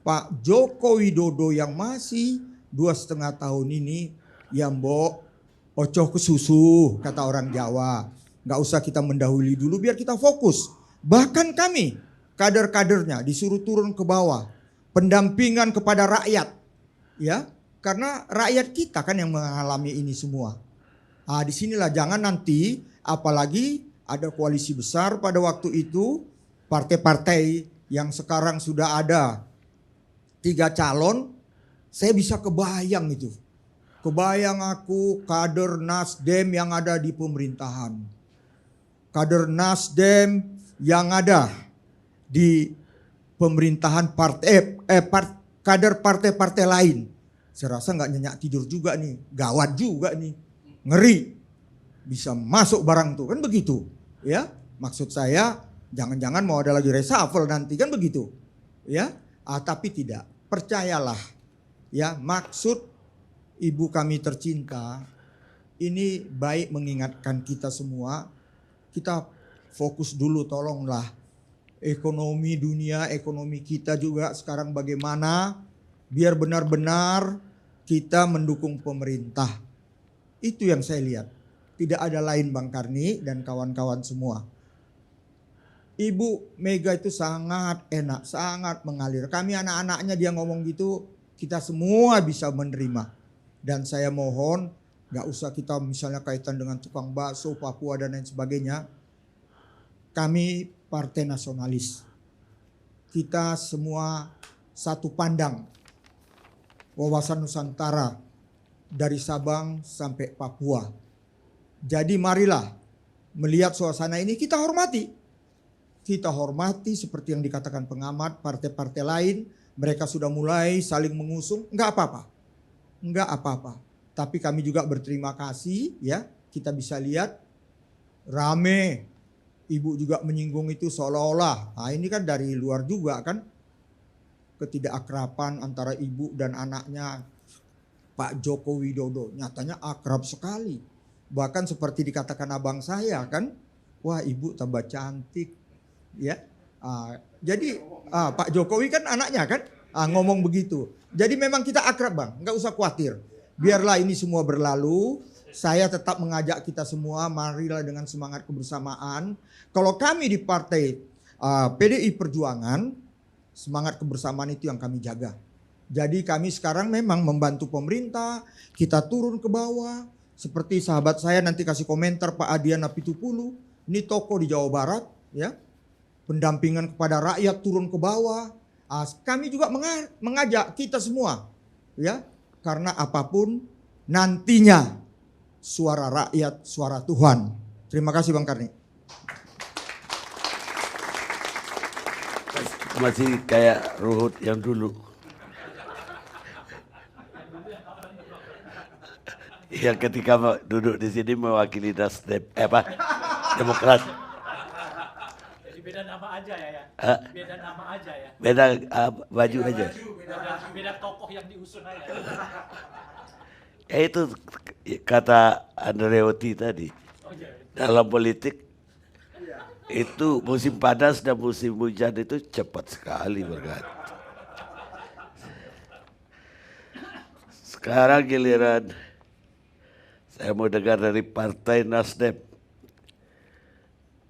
Pak Joko Widodo yang masih 2,5 tahun ini, ya mbok, ocoh ke susu kata orang Jawa. Gak usah kita mendahului dulu, biar kita fokus. Bahkan kami, kader-kadernya disuruh turun ke bawah. Pendampingan kepada rakyat. Ya, karena rakyat kita kan yang mengalami ini semua. Nah, disinilah jangan nanti, apalagi ada koalisi besar pada waktu itu, partai-partai yang sekarang sudah ada 3 calon, saya bisa kebayang itu. Kebayang aku kader Nasdem yang ada di pemerintahan. Kader Nasdem yang ada di pemerintahan kader partai-partai lain. Saya rasa nggak nyenyak tidur juga nih, gawat juga nih, ngeri. Bisa masuk barang tuh, kan begitu. Ya, maksud saya jangan-jangan mau ada lagi reshuffle nanti, kan begitu. Ya, tapi tidak. Percayalah, ya, maksud ibu kami tercinta ini baik mengingatkan kita semua. Kita fokus dulu, tolonglah. Ekonomi dunia, ekonomi kita juga sekarang bagaimana, biar benar-benar kita mendukung pemerintah. Itu yang saya lihat. Tidak ada lain Bang Karni dan kawan-kawan semua. Ibu Mega itu sangat enak, sangat mengalir. Kami anak-anaknya dia ngomong gitu, kita semua bisa menerima. Dan saya mohon, gak usah kita misalnya kaitan dengan tukang bakso, Papua dan lain sebagainya. Kami partai nasionalis. Kita semua satu pandang. Wawasan Nusantara dari Sabang sampai Papua. Jadi marilah melihat suasana ini kita hormati. Kita hormati seperti yang dikatakan pengamat partai-partai lain. Mereka sudah mulai saling mengusung. Enggak apa-apa. Enggak apa-apa. Tapi kami juga berterima kasih ya. Kita bisa lihat rame. Ibu juga menyinggung itu seolah-olah. Nah ini kan dari luar juga kan. Ketidakakraban antara ibu dan anaknya Pak Joko Widodo. Nyatanya akrab sekali. Bahkan seperti dikatakan abang saya kan. Wah ibu tambah cantik. Ya. Jadi Pak Jokowi kan anaknya kan. Ngomong begitu. Jadi memang kita akrab bang. Nggak usah khawatir. Biarlah ini semua berlalu. Saya tetap mengajak kita semua. Marilah dengan semangat kebersamaan. Kalau kami di partai PDI Perjuangan. Semangat kebersamaan itu yang kami jaga. Jadi kami sekarang memang membantu pemerintah. Kita turun ke bawah. Seperti sahabat saya nanti kasih komentar Pak Adian Apitupulu. Ini toko di Jawa Barat. Ya, pendampingan kepada rakyat turun ke bawah. Kami juga mengajak kita semua. Ya, karena apapun nantinya suara rakyat, suara Tuhan. Terima kasih Bang Karni. Masih kayak Ruhut yang dulu. Yang ketika duduk di sini mewakili Nasdem, Demokrat. Jadi beda nama aja ya? Beda nama aja ya? Beda baju aja. Beda tokoh yang diusung aja. Itu kata Andreotti tadi. Dalam politik itu musim panas dan musim hujan itu cepat sekali berganti. Sekarang giliran saya mau dengar dari Partai Nasdem,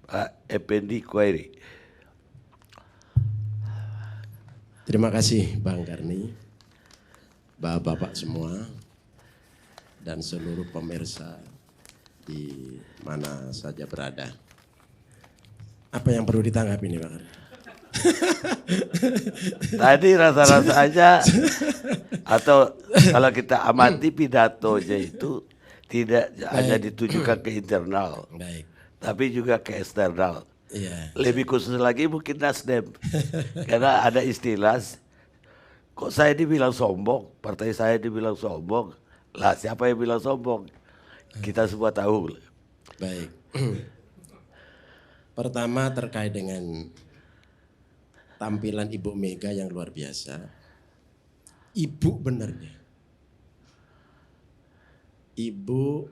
Pak Effendi Quairi. Terima kasih Bang Karni, Bapak-bapak semua, dan seluruh pemirsa di mana saja berada. Apa yang perlu ditanggapi nih Bang Karni? Tadi rasa-rasanya atau kalau kita amati pidatonya itu tidak hanya ditujukan ke internal, tapi juga ke eksternal. Iya. Lebih khusus lagi mungkin Nasdem, karena ada istilah, kok saya dibilang sombong, partai saya dibilang sombong, lah siapa yang bilang sombong? Kita semua tahu. Baik. Pertama terkait dengan tampilan Ibu Mega yang luar biasa. Ibu benernya. Ibu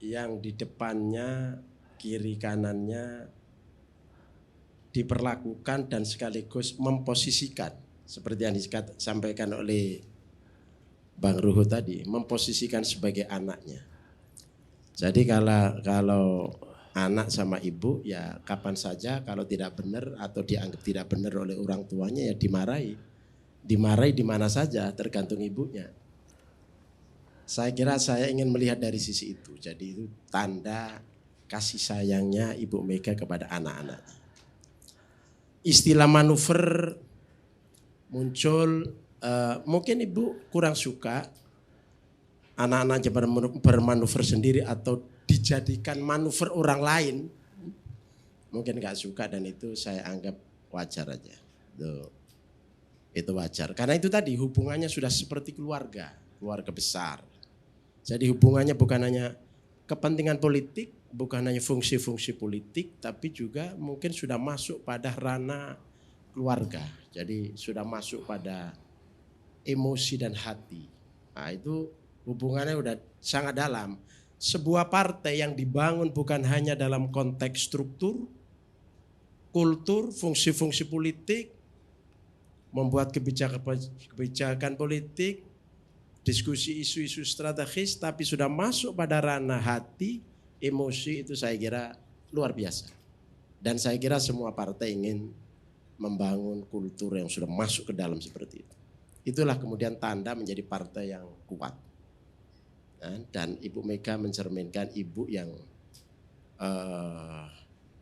yang di depannya, kiri kanannya diperlakukan dan sekaligus memposisikan seperti yang disampaikan oleh Bang Ruhut tadi, memposisikan sebagai anaknya. Jadi kalau anak sama ibu ya kapan saja kalau tidak benar atau dianggap tidak benar oleh orang tuanya ya dimarahi. Dimarahi di mana saja tergantung ibunya. Saya kira saya ingin melihat dari sisi itu. Jadi itu tanda kasih sayangnya Ibu Mega kepada anak-anaknya. Istilah manuver muncul, mungkin Ibu kurang suka anak-anaknya bermanuver sendiri atau dijadikan manuver orang lain. Mungkin gak suka dan itu saya anggap wajar aja. Itu wajar. Karena itu tadi hubungannya sudah seperti keluarga besar. Jadi hubungannya bukan hanya kepentingan politik, bukan hanya fungsi-fungsi politik, tapi juga mungkin sudah masuk pada ranah keluarga. Jadi sudah masuk pada emosi dan hati. Nah itu hubungannya udah sangat dalam. Sebuah partai yang dibangun bukan hanya dalam konteks struktur, kultur, fungsi-fungsi politik, membuat kebijakan politik, diskusi isu-isu strategis, tapi sudah masuk pada ranah hati, emosi, itu saya kira luar biasa. Dan saya kira semua partai ingin membangun kultur yang sudah masuk ke dalam seperti itu. Itulah kemudian tanda menjadi partai yang kuat. Dan Ibu Mega mencerminkan ibu yang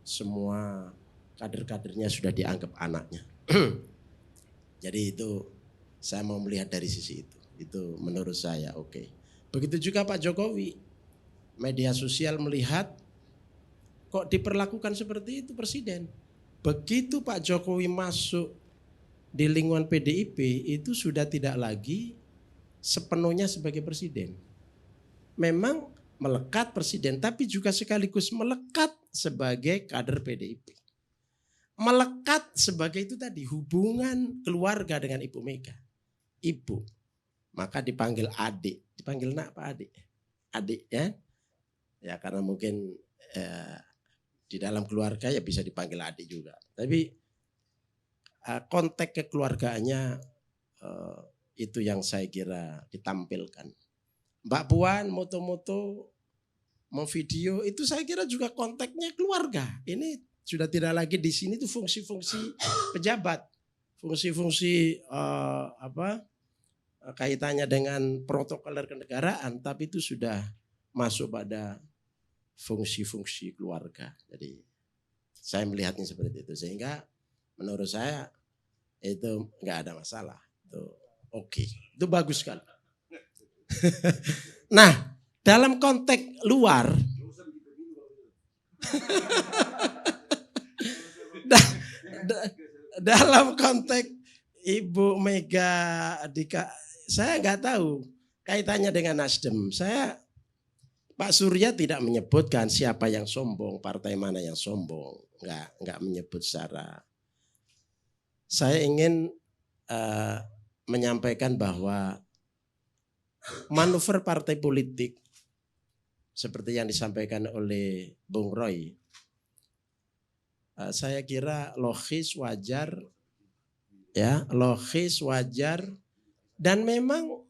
semua kader-kadernya sudah dianggap anaknya. Jadi itu saya mau melihat dari sisi itu. Itu menurut saya oke. Begitu juga Pak Jokowi. Media sosial melihat kok diperlakukan seperti itu presiden. Begitu Pak Jokowi masuk di lingkungan PDIP itu sudah tidak lagi sepenuhnya sebagai presiden. Memang melekat presiden tapi juga sekaligus melekat sebagai kader PDIP. Melekat sebagai itu tadi hubungan keluarga dengan Ibu Mega. Ibu. Maka dipanggil adik, dipanggil nak Pak adik, adik ya, ya karena mungkin di dalam keluarga ya bisa dipanggil adik juga. Tapi konteks kekeluargaannya itu yang saya kira ditampilkan. Mbak Puan moto-moto, mau video itu saya kira juga konteksnya keluarga. Ini sudah tidak lagi di sini tuh fungsi-fungsi pejabat, fungsi-fungsi kaitannya dengan protokoler kenegaraan, tapi itu sudah masuk pada fungsi-fungsi keluarga. Jadi saya melihatnya seperti itu, sehingga menurut saya itu nggak ada masalah. Itu oke, itu bagus sekali. Nah, dalam konteks luar, dalam konteks Ibu Mega saya nggak tahu kaitannya dengan Nasdem. Pak Surya tidak menyebutkan siapa yang sombong, partai mana yang sombong, nggak menyebut secara. Saya ingin menyampaikan bahwa manuver partai politik seperti yang disampaikan oleh Bung Roy, saya kira logis, wajar, ya logis, wajar. Dan memang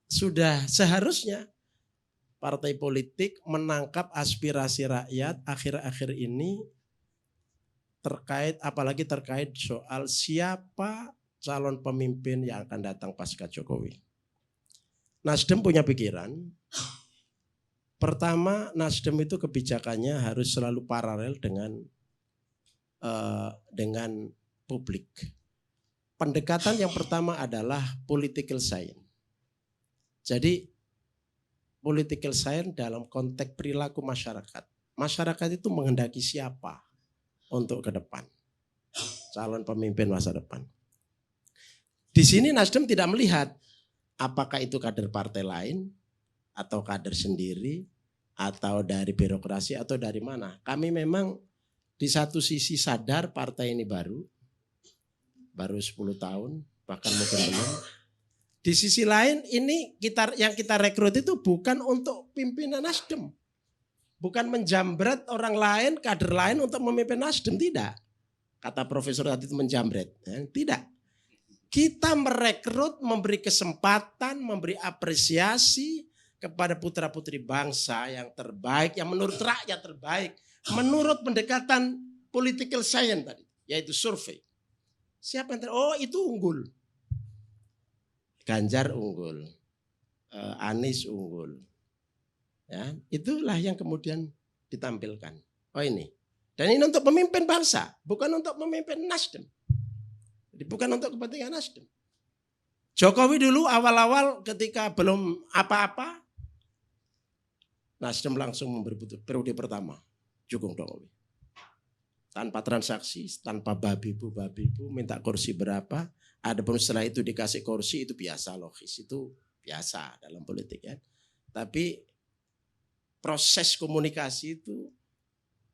sudah seharusnya partai politik menangkap aspirasi rakyat akhir-akhir ini apalagi terkait soal siapa calon pemimpin yang akan datang pasca Jokowi. Nasdem punya pikiran. Pertama, Nasdem itu kebijakannya harus selalu paralel dengan publik. Pendekatan yang pertama adalah political science. Jadi political science dalam konteks perilaku masyarakat. Masyarakat itu menghendaki siapa untuk ke depan. Calon pemimpin masa depan. Di sini Nasdem tidak melihat apakah itu kader partai lain atau kader sendiri atau dari birokrasi atau dari mana. Kami memang di satu sisi sadar partai ini baru 10 tahun, bahkan mungkin belum. Di sisi lain ini yang kita rekrut itu bukan untuk pimpinan Nasdem. bukan menjambret orang lain, kader lain untuk memimpin Nasdem, tidak. Kata profesor tadi itu menjambret, tidak. Kita merekrut, memberi kesempatan, memberi apresiasi kepada putra-putri bangsa yang terbaik, yang menurut rakyat terbaik, menurut pendekatan political science tadi, yaitu survei. Siapa yang oh itu unggul. Ganjar unggul, Anies unggul. Ya, itulah yang kemudian ditampilkan. Oh ini. Dan ini untuk pemimpin bangsa, bukan untuk memimpin Nasdem. Jadi bukan untuk kepentingan Nasdem. Jokowi dulu awal-awal ketika belum apa-apa, Nasdem langsung memberi periode pertama, dukung Jokowi. Tanpa transaksi, tanpa babi-bu, minta kursi berapa. Adapun setelah itu dikasih kursi itu biasa, logis. Itu biasa dalam politik ya. Tapi proses komunikasi itu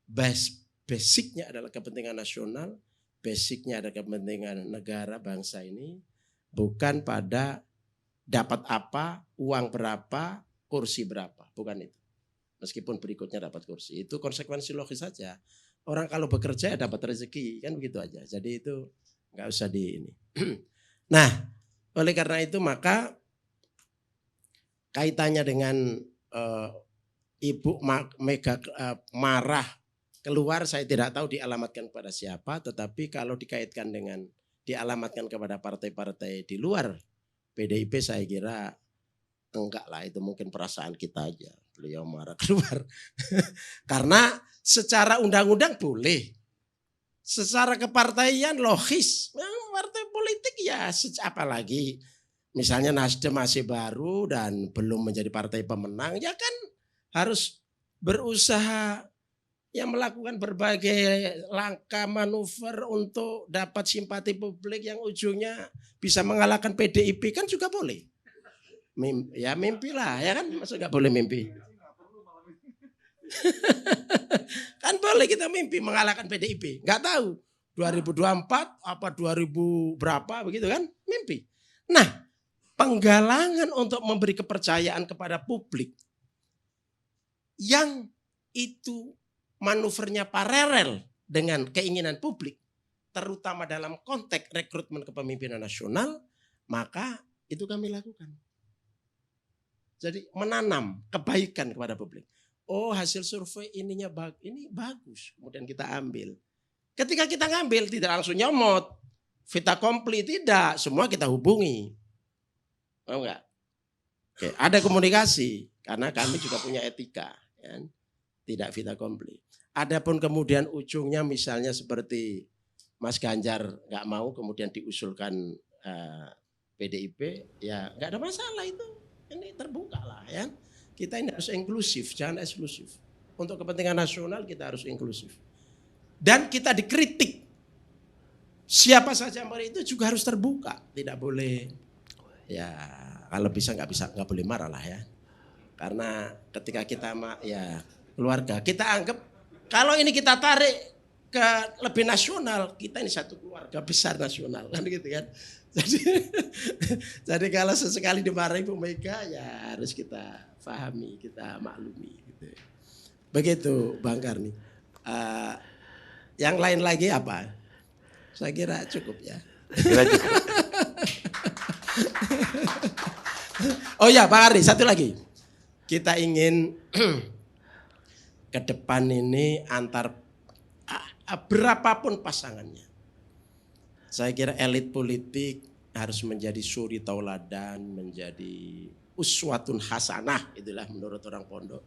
basicnya adalah kepentingan nasional, basicnya adalah kepentingan negara bangsa ini, bukan pada dapat apa, uang berapa, kursi berapa, bukan itu. Meskipun berikutnya dapat kursi, itu konsekuensi logis saja. Orang kalau bekerja ya dapat rezeki, kan begitu aja. Jadi itu nggak usah di ini. Nah, oleh karena itu maka kaitannya dengan Ibu Mega marah keluar, saya tidak tahu dialamatkan kepada siapa, tetapi kalau dikaitkan dengan dialamatkan kepada partai-partai di luar PDIP, saya kira enggak lah, itu mungkin perasaan kita aja. Beliau marah keluar. Karena secara undang-undang boleh. Secara kepartaian logis. Partai politik ya apalagi misalnya Nasdem masih baru dan belum menjadi partai pemenang, ya kan harus berusaha yang melakukan berbagai langkah manuver untuk dapat simpati publik yang ujungnya bisa mengalahkan PDIP, kan juga boleh. Ya mimpilah, ya kan, masa nggak boleh mimpi? Kan boleh kita mimpi mengalahkan PDIP, nggak tahu 2024 apa 2000 berapa begitu kan, mimpi. Nah, penggalangan untuk memberi kepercayaan kepada publik yang itu manuvernya paralel dengan keinginan publik, terutama dalam konteks rekrutmen kepemimpinan nasional, maka itu kami lakukan. Jadi menanam kebaikan kepada publik. Oh, hasil survei ini bagus, kemudian kita ambil. Ketika kita ngambil tidak langsung nyomot, vita kompli, tidak, semua kita hubungi. Oh enggak? Oke, ada komunikasi karena kami juga punya etika, ya. Tidak vita kompli. Adapun kemudian ujungnya misalnya seperti Mas Ganjar nggak mau kemudian diusulkan PDIP, ya nggak ada masalah itu. Ini terbuka lah ya. Kita ini harus inklusif, jangan eksklusif. Untuk kepentingan nasional kita harus inklusif. Dan kita dikritik. Siapa saja itu juga harus terbuka, tidak boleh. Ya kalau bisa nggak boleh marah lah ya. Karena ketika kita ya keluarga, kita anggap kalau ini kita tarik ke lebih nasional, kita ini satu keluarga besar nasional kan gitu kan. Jadi kalau sesekali dimarahi Bu Mega ya harus kita pahami, kita maklumi gitu. Begitu Bang Karni. Yang lain lagi apa? Saya kira cukup ya. Oh ya Pak Karni, satu lagi. Kita ingin ke depan ini antar berapapun pasangannya. Saya kira elit politik harus menjadi suri tauladan, menjadi uswatun hasanah, itulah menurut orang pondok.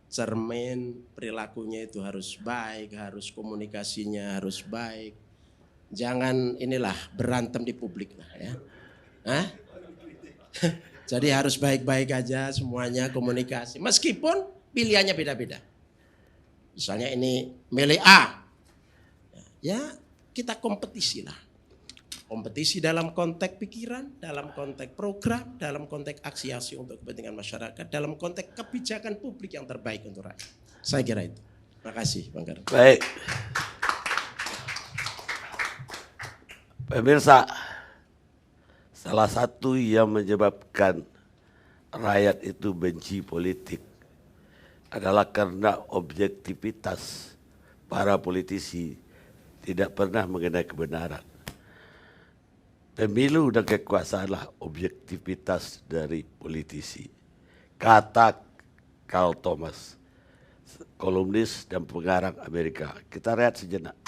Cermin, perilakunya itu harus baik, harus komunikasinya harus baik. Jangan inilah berantem di publik lah ya. Hah? Jadi harus baik-baik aja semuanya komunikasi. Meskipun pilihannya beda-beda. Misalnya ini milih A. Ya kita kompetisi lah. Kompetisi dalam konteks pikiran, dalam konteks program, dalam konteks aksi-aksi untuk kepentingan masyarakat, dalam konteks kebijakan publik yang terbaik untuk rakyat. Saya kira itu. Terima kasih Bang Karni. Baik. Pemirsa, salah satu yang menyebabkan rakyat itu benci politik adalah karena objektivitas para politisi tidak pernah mengenai kebenaran. Pemilu dan kekuasaanlah objektivitas dari politisi. Kata Carl Thomas, kolumnis dan pengarang Amerika. Kita lihat sejenak.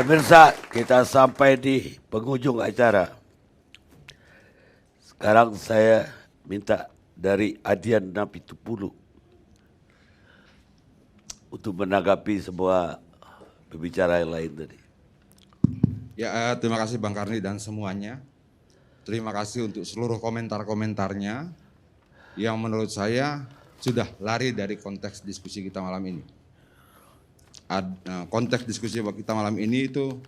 Pemirsa, kita sampai di penghujung acara. Sekarang saya minta dari Adian Napitupulu untuk menanggapi semua pembicara yang lain tadi. Ya, terima kasih Bang Karni dan semuanya. Terima kasih untuk seluruh komentar-komentarnya yang menurut saya sudah lari dari konteks diskusi kita malam ini. Konteks diskusi kita malam ini itu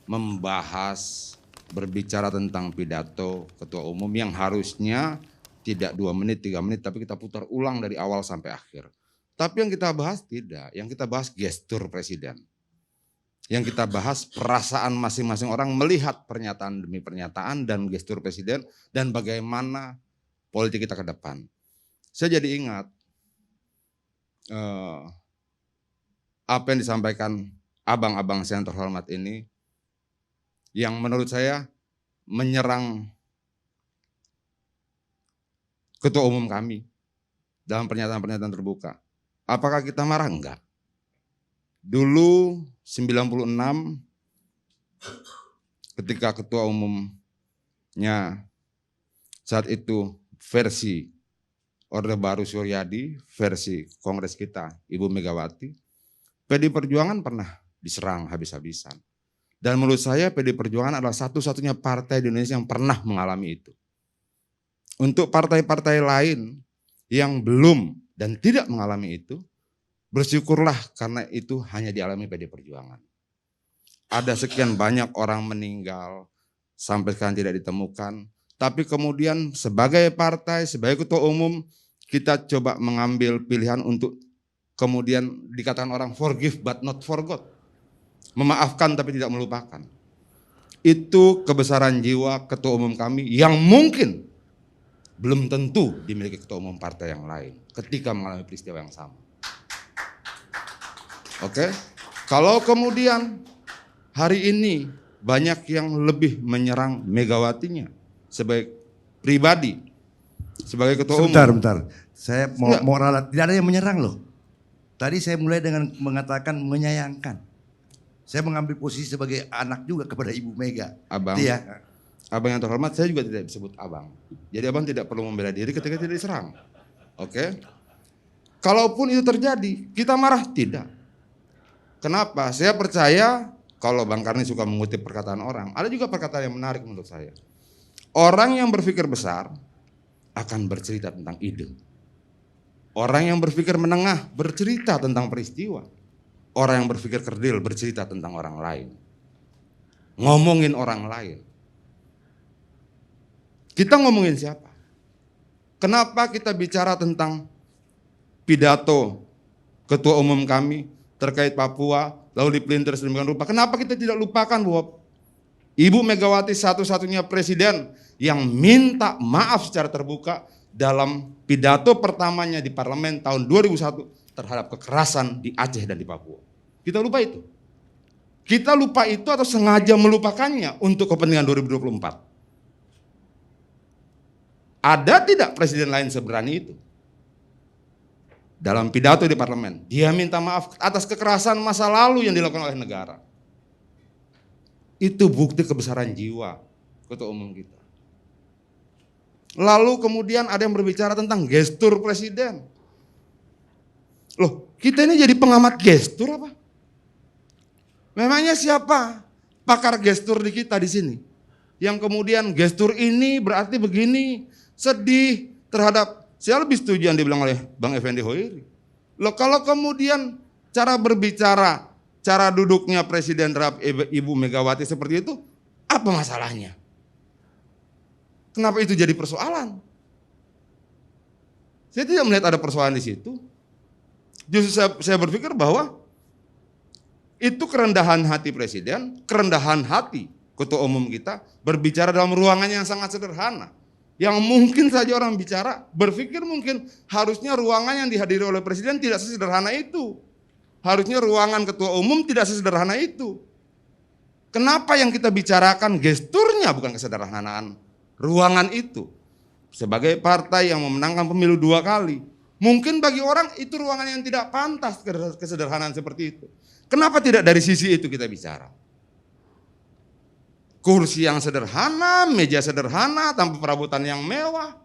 membahas, berbicara tentang pidato ketua umum yang harusnya tidak 2 menit, 3 menit, tapi kita putar ulang dari awal sampai akhir. Tapi yang kita bahas tidak, yang kita bahas gestur presiden. Yang kita bahas perasaan masing-masing orang melihat pernyataan demi pernyataan dan gestur presiden dan bagaimana politik kita ke depan. Saya jadi ingat apa yang disampaikan abang-abang saya yang terhormat ini, yang menurut saya menyerang ketua umum kami dalam pernyataan-pernyataan terbuka. Apakah kita marah? Enggak. Dulu 96 ketika ketua umumnya saat itu versi Orde Baru Suryadi, versi Kongres kita Ibu Megawati, PD Perjuangan pernah diserang habis-habisan. Dan menurut saya PD Perjuangan adalah satu-satunya partai di Indonesia yang pernah mengalami itu. Untuk partai-partai lain yang belum dan tidak mengalami itu, bersyukurlah karena itu hanya dialami PD Perjuangan. Ada sekian banyak orang meninggal, sampai sekarang tidak ditemukan. Tapi kemudian sebagai partai, sebagai ketua umum, kita coba mengambil pilihan untuk kemudian dikatakan orang forgive but not forgot. Memaafkan tapi tidak melupakan. Itu kebesaran jiwa ketua umum kami yang mungkin belum tentu dimiliki ketua umum partai yang lain ketika mengalami peristiwa yang sama. Oke, kalau kemudian hari ini banyak yang lebih menyerang Megawatinya sebagai pribadi, sebagai ketua umum. Bentar. Saya mau ralat, tidak ada yang menyerang loh. Tadi saya mulai dengan mengatakan menyayangkan. Saya mengambil posisi sebagai anak juga kepada Ibu Mega. Abang, ya. Abang yang terhormat, saya juga tidak disebut abang. Jadi abang tidak perlu membela diri ketika tidak diserang. Oke? Kalaupun itu terjadi, kita marah? Tidak. Kenapa? Saya percaya kalau Bang Karni suka mengutip perkataan orang, ada juga perkataan yang menarik menurut saya. Orang yang berpikir besar akan bercerita tentang ide. Orang yang berpikir menengah bercerita tentang peristiwa. Orang yang berpikir kerdil bercerita tentang orang lain. Ngomongin orang lain. Kita ngomongin siapa? Kenapa kita bicara tentang pidato ketua umum kami terkait Papua, lalu dipelintir sedemikian rupa? Kenapa kita tidak lupakan bahwa Ibu Megawati satu-satunya presiden yang minta maaf secara terbuka dalam pidato pertamanya di parlemen tahun 2001 terhadap kekerasan di Aceh dan di Papua. Kita lupa itu. Kita lupa itu atau sengaja melupakannya untuk kepentingan 2024. Ada tidak presiden lain seberani itu? Dalam pidato di parlemen, dia minta maaf atas kekerasan masa lalu yang dilakukan oleh negara. Itu bukti kebesaran jiwa ketua umum kita. Lalu kemudian ada yang berbicara tentang gestur presiden. Loh, kita ini jadi pengamat gestur apa? Memangnya siapa pakar gestur di kita di sini? Yang kemudian gestur ini berarti begini, sedih terhadap, saya lebih setuju yang dibilang oleh Bang Effendi Hoiri. Loh, kalau kemudian cara berbicara, cara duduknya Presiden terhadap Ibu Megawati seperti itu, apa masalahnya? Kenapa itu jadi persoalan? Saya tidak melihat ada persoalan di situ. Justru saya berpikir bahwa itu kerendahan hati Presiden, kerendahan hati Ketua Umum kita berbicara dalam ruangan yang sangat sederhana. Yang mungkin saja orang bicara berpikir mungkin harusnya ruangan yang dihadiri oleh Presiden tidak sesederhana itu. Harusnya ruangan Ketua Umum tidak sesederhana itu. Kenapa yang kita bicarakan gesturnya bukan kesederhanaan ruangan itu? Sebagai partai yang memenangkan pemilu 2 kali, mungkin bagi orang itu ruangan yang tidak pantas kesederhanaan seperti itu. Kenapa tidak dari sisi itu kita bicara? Kursi yang sederhana, meja sederhana, tanpa perabotan yang mewah.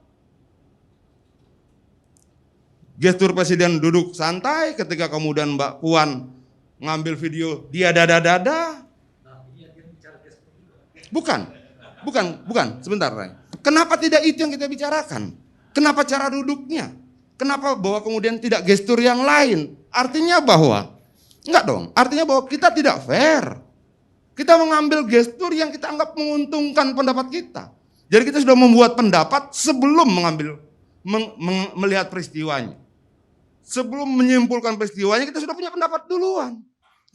Gestur Presiden duduk santai ketika kemudian Mbak Puan ngambil video dia dada-dada. Bukan, sebentar. Kenapa tidak itu yang kita bicarakan? Kenapa cara duduknya? Kenapa bahwa kemudian tidak gestur yang lain? Artinya bahwa, enggak dong, artinya bahwa kita tidak fair. Kita mengambil gestur yang kita anggap menguntungkan pendapat kita. Jadi kita sudah membuat pendapat sebelum melihat peristiwanya. Sebelum menyimpulkan peristiwanya kita sudah punya pendapat duluan.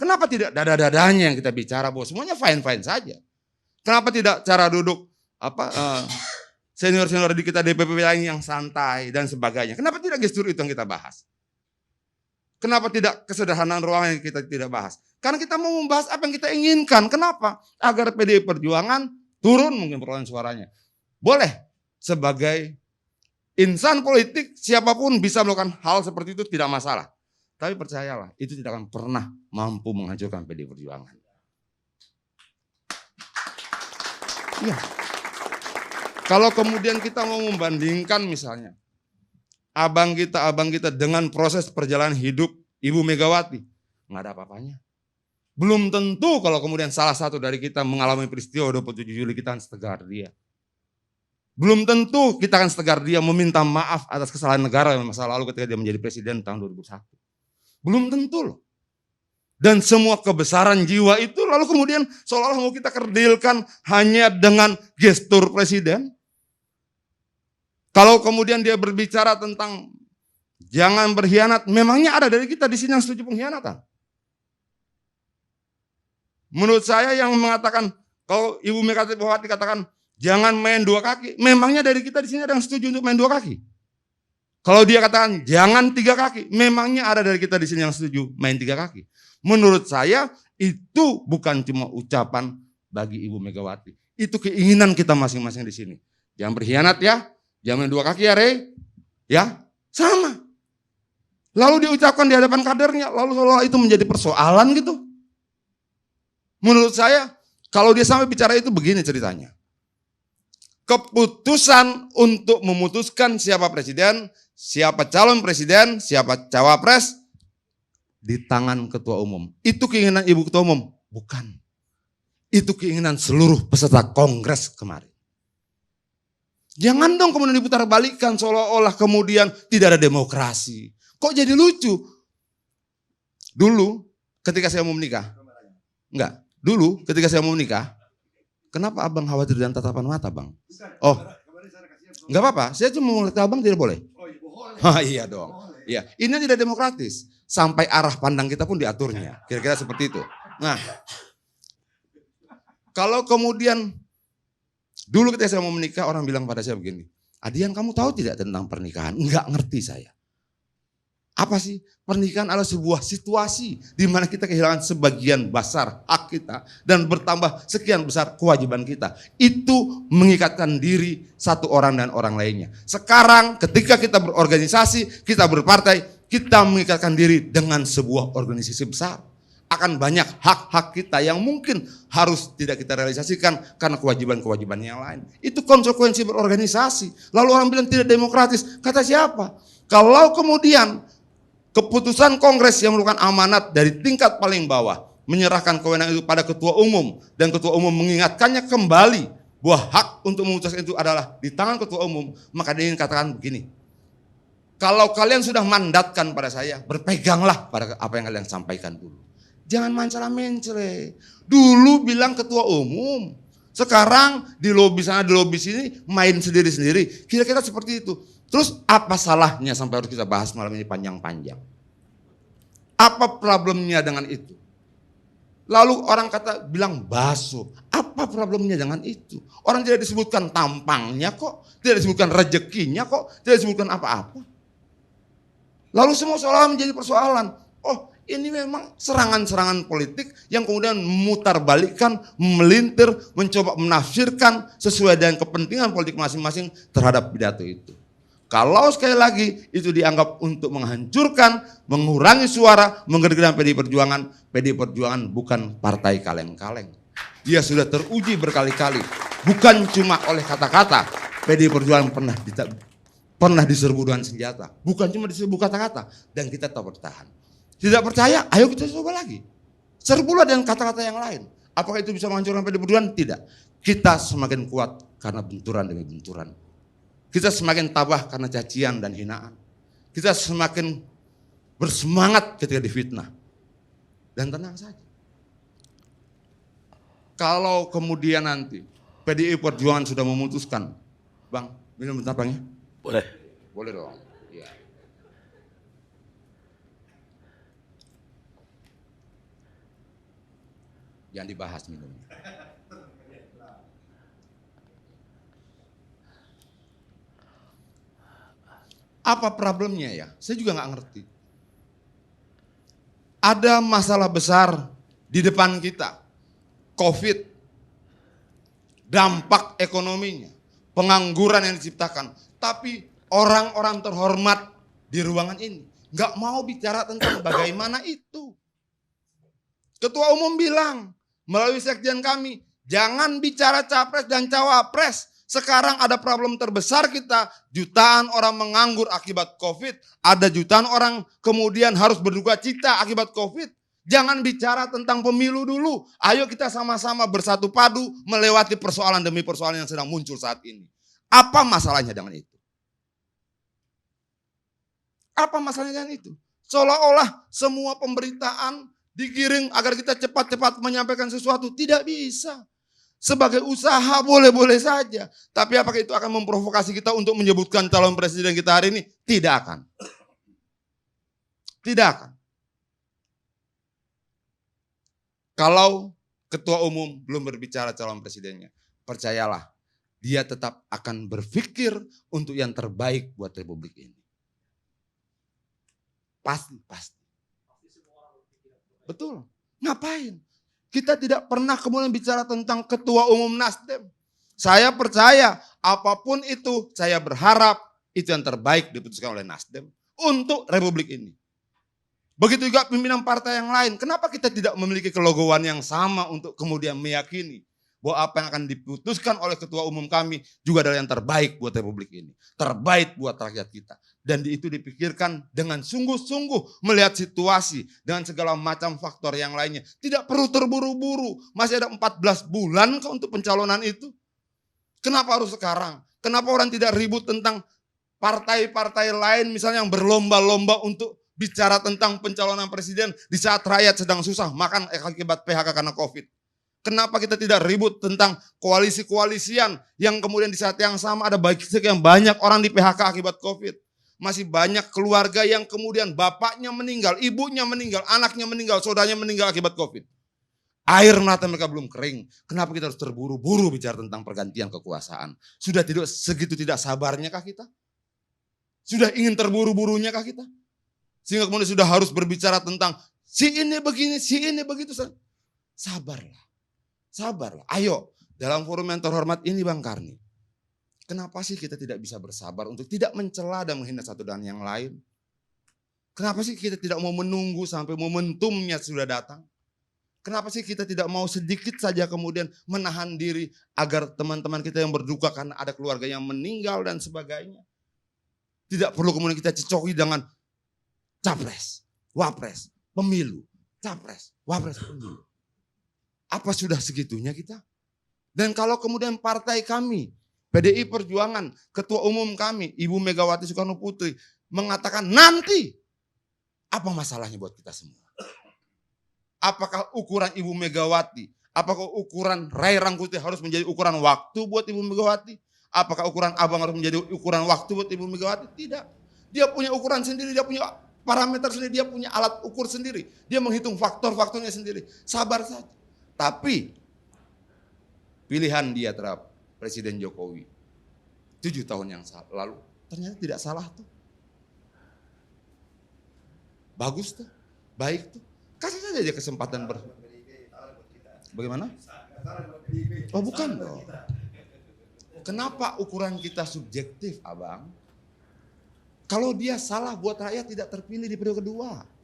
Kenapa tidak dada-dadanya yang kita bicara bahwa semuanya fine-fine saja? Kenapa tidak cara duduk senior-senior di kita DPP lain yang santai dan sebagainya? Kenapa tidak gestur itu yang kita bahas? Kenapa tidak kesederhanaan ruangan yang kita tidak bahas? Karena kita mau membahas apa yang kita inginkan. Kenapa? Agar PDI Perjuangan turun mungkin perolehan suaranya. Boleh sebagai insan politik siapapun bisa melakukan hal seperti itu, tidak masalah. Tapi percayalah, itu tidak akan pernah mampu menghancurkan PDI Perjuangan. Iya. Kalau kemudian kita mau membandingkan misalnya abang kita dengan proses perjalanan hidup Ibu Megawati, nggak ada apa-apanya. Belum tentu kalau kemudian salah satu dari kita mengalami peristiwa 27 Juli kita akan setegar dia. Belum tentu kita akan setegar dia meminta maaf atas kesalahan negara yang masa lalu ketika dia menjadi presiden tahun 2001. Belum tentu loh. Dan semua kebesaran jiwa itu lalu kemudian seolah-olah mau kita kerdilkan hanya dengan gestur presiden. Kalau kemudian dia berbicara tentang jangan berkhianat, memangnya ada dari kita di sini yang setuju pengkhianatan? Menurut saya yang mengatakan, kalau Ibu Megawati katakan jangan main 2 kaki, memangnya dari kita di sini ada yang setuju untuk main 2 kaki? Kalau dia katakan jangan 3 kaki, memangnya ada dari kita di sini yang setuju main 3 kaki? Menurut saya itu bukan cuma ucapan bagi Ibu Megawati. Itu keinginan kita masing-masing di sini. Jangan berkhianat ya, jangan 2 kaki ya Rey. Ya, sama. Lalu diucapkan di hadapan kadernya, lalu seolah itu menjadi persoalan gitu. Menurut saya, kalau dia sampai bicara itu begini ceritanya. Keputusan untuk memutuskan siapa presiden, siapa calon presiden, siapa cawapres, di tangan ketua umum. Itu keinginan Ibu Ketua Umum? Bukan. Itu keinginan seluruh peserta kongres kemarin. Jangan dong kemudian diputar balikkan seolah-olah kemudian tidak ada demokrasi. Kok jadi lucu? Dulu ketika saya mau menikah. Enggak. Dulu ketika saya mau menikah. Kenapa abang khawatir dengan tatapan mata bang? Oh. Enggak apa-apa. Saya cuma mau lihat abang tidak boleh. Oh iya dong. Iya. Ini tidak demokratis. Sampai arah pandang kita pun diaturnya. Kira-kira seperti itu. Nah. Kalau kemudian dulu ketika saya mau menikah, orang bilang pada saya begini, Adian kamu tahu tidak tentang pernikahan? Enggak ngerti saya. Apa sih? Pernikahan adalah sebuah situasi di mana kita kehilangan sebagian besar hak kita dan bertambah sekian besar kewajiban kita. Itu mengikatkan diri satu orang dan orang lainnya. Sekarang ketika kita berorganisasi, kita berpartai, kita mengikatkan diri dengan sebuah organisasi besar. akan banyak hak-hak kita yang mungkin harus tidak kita realisasikan karena kewajiban-kewajiban yang lain. Itu konsekuensi berorganisasi. Lalu orang bilang tidak demokratis. Kata siapa? Kalau kemudian keputusan Kongres yang merupakan amanat dari tingkat paling bawah menyerahkan kewenangan itu pada ketua umum dan ketua umum mengingatkannya kembali bahwa hak untuk memutuskan itu adalah di tangan ketua umum, maka dia ingin katakan begini. Kalau kalian sudah mandatkan pada saya, berpeganglah pada apa yang kalian sampaikan dulu. Jangan mencela-mencela. Dulu bilang ketua umum, sekarang di lobi sana, di lobi sini, main sendiri-sendiri. Kira-kira seperti itu. Terus apa salahnya sampai harus kita bahas malam ini panjang-panjang? Apa problemnya dengan itu? Lalu orang bilang basuh. Apa problemnya dengan itu? Orang tidak disebutkan tampangnya kok, tidak disebutkan rezekinya kok, tidak disebutkan apa-apa. Lalu semua seolah menjadi persoalan. Oh, ini memang serangan-serangan politik yang kemudian memutar balikkan, melintir, mencoba menafsirkan sesuai dengan kepentingan politik masing-masing terhadap pidato itu. Kalau sekali lagi itu dianggap untuk menghancurkan, mengurangi suara, menggergakan PDI Perjuangan bukan partai kaleng-kaleng. Dia sudah teruji berkali-kali, bukan cuma oleh kata-kata. PDI Perjuangan pernah diserbu dengan senjata, bukan cuma diserbu kata-kata, dan kita tetap bertahan. Tidak percaya, ayo kita coba lagi. Serbulah dengan kata-kata yang lain. Apakah itu bisa menghancurkan PDI Perjuangan? Tidak. Kita semakin kuat karena benturan demi benturan. Kita semakin tabah karena cacian dan hinaan. Kita semakin bersemangat ketika difitnah. Dan tenang saja. Kalau kemudian nanti PDI Perjuangan sudah memutuskan, Bang, minum bentar Bang ya? Boleh. Boleh dong. Ya. Jangan dibahas minumnya. Apa problemnya ya? Saya juga nggak ngerti. Ada masalah besar di depan kita. COVID, dampak ekonominya, pengangguran yang diciptakan. Tapi orang-orang terhormat di ruangan ini nggak mau bicara tentang bagaimana itu. Ketua umum bilang melalui sekjen kami, jangan bicara capres dan cawapres. Sekarang ada problem terbesar kita, jutaan orang menganggur akibat COVID, ada jutaan orang kemudian harus berduka cita akibat COVID. Jangan bicara tentang pemilu dulu, ayo kita sama-sama bersatu padu melewati persoalan demi persoalan yang sedang muncul saat ini. Apa masalahnya dengan itu? Apa masalahnya dengan itu? Seolah-olah semua pemberitaan digiring agar kita cepat-cepat menyampaikan sesuatu, tidak bisa. Sebagai usaha boleh-boleh saja. Tapi apakah itu akan memprovokasi kita untuk menyebutkan calon presiden kita hari ini? Tidak akan. Tidak akan. Kalau ketua umum belum berbicara calon presidennya, percayalah, dia tetap akan berpikir untuk yang terbaik buat republik ini. Pasti. Betul. Ngapain? Kita tidak pernah kemudian bicara tentang ketua umum Nasdem. Saya percaya apapun itu, saya berharap itu yang terbaik diputuskan oleh Nasdem untuk republik ini. Begitu juga pimpinan partai yang lain. Kenapa kita tidak memiliki kelogoan yang sama untuk kemudian meyakini bahwa apa yang akan diputuskan oleh ketua umum kami juga adalah yang terbaik buat republik ini. Terbaik buat rakyat kita. Dan itu dipikirkan dengan sungguh-sungguh melihat situasi dengan segala macam faktor yang lainnya. Tidak perlu terburu-buru. Masih ada 14 bulan kok untuk pencalonan itu. Kenapa harus sekarang? Kenapa orang tidak ribut tentang partai-partai lain misalnya yang berlomba-lomba untuk bicara tentang pencalonan presiden di saat rakyat sedang susah makan akibat PHK karena COVID. Kenapa kita tidak ribut tentang koalisi-koalisian yang kemudian di saat yang sama ada sekian banyak orang di PHK akibat COVID. Masih banyak keluarga yang kemudian bapaknya meninggal, ibunya meninggal, anaknya meninggal, saudaranya meninggal akibat COVID. Air mata mereka belum kering. Kenapa kita harus terburu-buru bicara tentang pergantian kekuasaan? Sudah tidak segitu tidak sabarnya kah kita? Sudah ingin terburu-burunya kah kita? Sehingga kemudian sudah harus berbicara tentang si ini begini, si ini begitu. Sabarlah. Sabarlah. Ayo, dalam forum yang terhormat ini Bang Karni. Kenapa sih kita tidak bisa bersabar untuk tidak mencela dan menghina satu dan yang lain? Kenapa sih kita tidak mau menunggu sampai momentumnya sudah datang? Kenapa sih kita tidak mau sedikit saja kemudian menahan diri agar teman-teman kita yang berduka karena ada keluarga yang meninggal dan sebagainya. Tidak perlu kemudian kita cocoki dengan capres, wapres, pemilu, capres, wapres, pemilu. Apa sudah segitunya kita? Dan kalau kemudian partai kami, PDI Perjuangan, Ketua Umum kami, Ibu Megawati Soekarno Putri mengatakan nanti, apa masalahnya buat kita semua? Apakah ukuran Ibu Megawati, apakah ukuran Ray Rangkuti harus menjadi ukuran waktu buat Ibu Megawati? Apakah ukuran Abang harus menjadi ukuran waktu buat Ibu Megawati? Tidak. Dia punya ukuran sendiri, dia punya parameter sendiri, dia punya alat ukur sendiri. Dia menghitung faktor-faktornya sendiri. Sabar saja. Tapi pilihan dia terhadap Presiden Jokowi 7 tahun yang lalu ternyata tidak salah tuh. Bagus tuh, baik tuh. Kasih saja dia kesempatan Bagaimana? Oh bukan dong. Kenapa ukuran kita subjektif, Abang? Kalau dia salah buat rakyat tidak terpilih di periode kedua.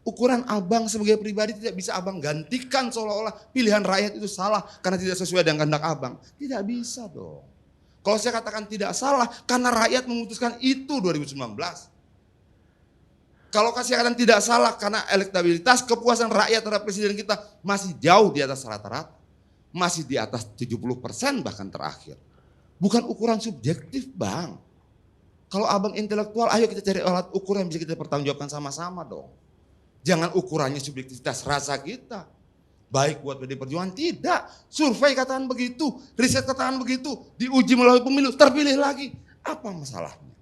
Ukuran Abang sebagai pribadi tidak bisa Abang gantikan seolah-olah pilihan rakyat itu salah karena tidak sesuai dengan kehendak Abang. Tidak bisa dong. Kalau saya katakan tidak salah karena rakyat memutuskan itu 2019. Kalau kasih katakan tidak salah karena elektabilitas kepuasan rakyat terhadap presiden kita masih jauh di atas rata-rata. Masih di atas 70% bahkan terakhir. Bukan ukuran subjektif, Bang. Kalau Abang intelektual, ayo kita cari alat ukur yang bisa kita pertanggungjawabkan sama-sama dong. Jangan ukurannya subjektivitas rasa kita. Baik buat PDI Perjuangan, tidak. Survei katakan begitu, riset katakan begitu, diuji melalui pemilu, terpilih lagi. Apa masalahnya?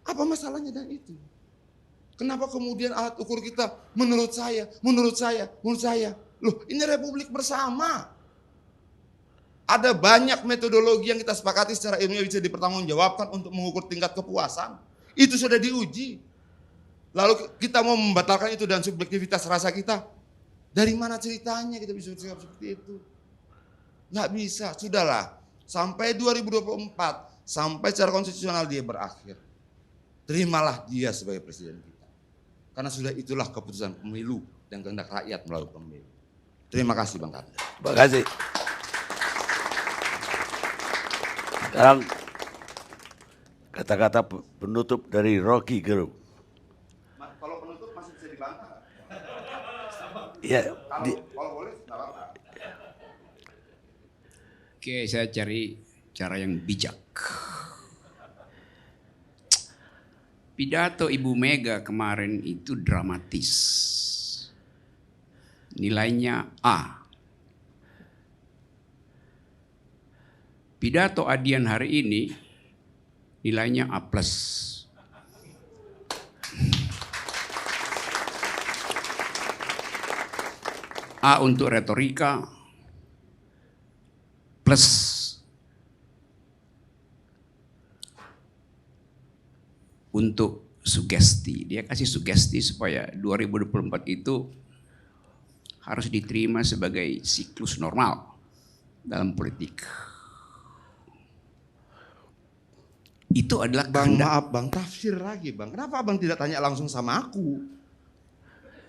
Apa masalahnya dengan itu? Kenapa kemudian alat ukur kita menurut saya. Loh ini republik bersama. Ada banyak metodologi yang kita sepakati secara ilmiah bisa dipertanggungjawabkan untuk mengukur tingkat kepuasan. Itu sudah diuji. Lalu kita mau membatalkan itu dan subjektivitas rasa kita. Dari mana ceritanya kita bisa bersikap seperti itu? Nggak bisa, sudahlah. Sampai 2024, sampai secara konstitusional dia berakhir. Terimalah dia sebagai presiden kita. Karena sudah itulah keputusan pemilu dan kehendak rakyat melalui pemilu. Terima kasih Bang Kanda. Terima kasih. Sekarang kata-kata penutup dari Rocky Gerung. Kalau penutup masih bisa dibantah. Ya, kalau boleh nggak apa-apa. Oke, saya cari cara yang bijak. Pidato Ibu Mega kemarin itu dramatis. Nilainya A. Pidato Adian hari ini nilainya A+. A untuk retorika, plus untuk sugesti. Dia kasih sugesti supaya 2024 itu harus diterima sebagai siklus normal dalam politik. Itu adalah Bang, maaf Bang, tafsir lagi Bang. Kenapa Abang tidak tanya langsung sama aku?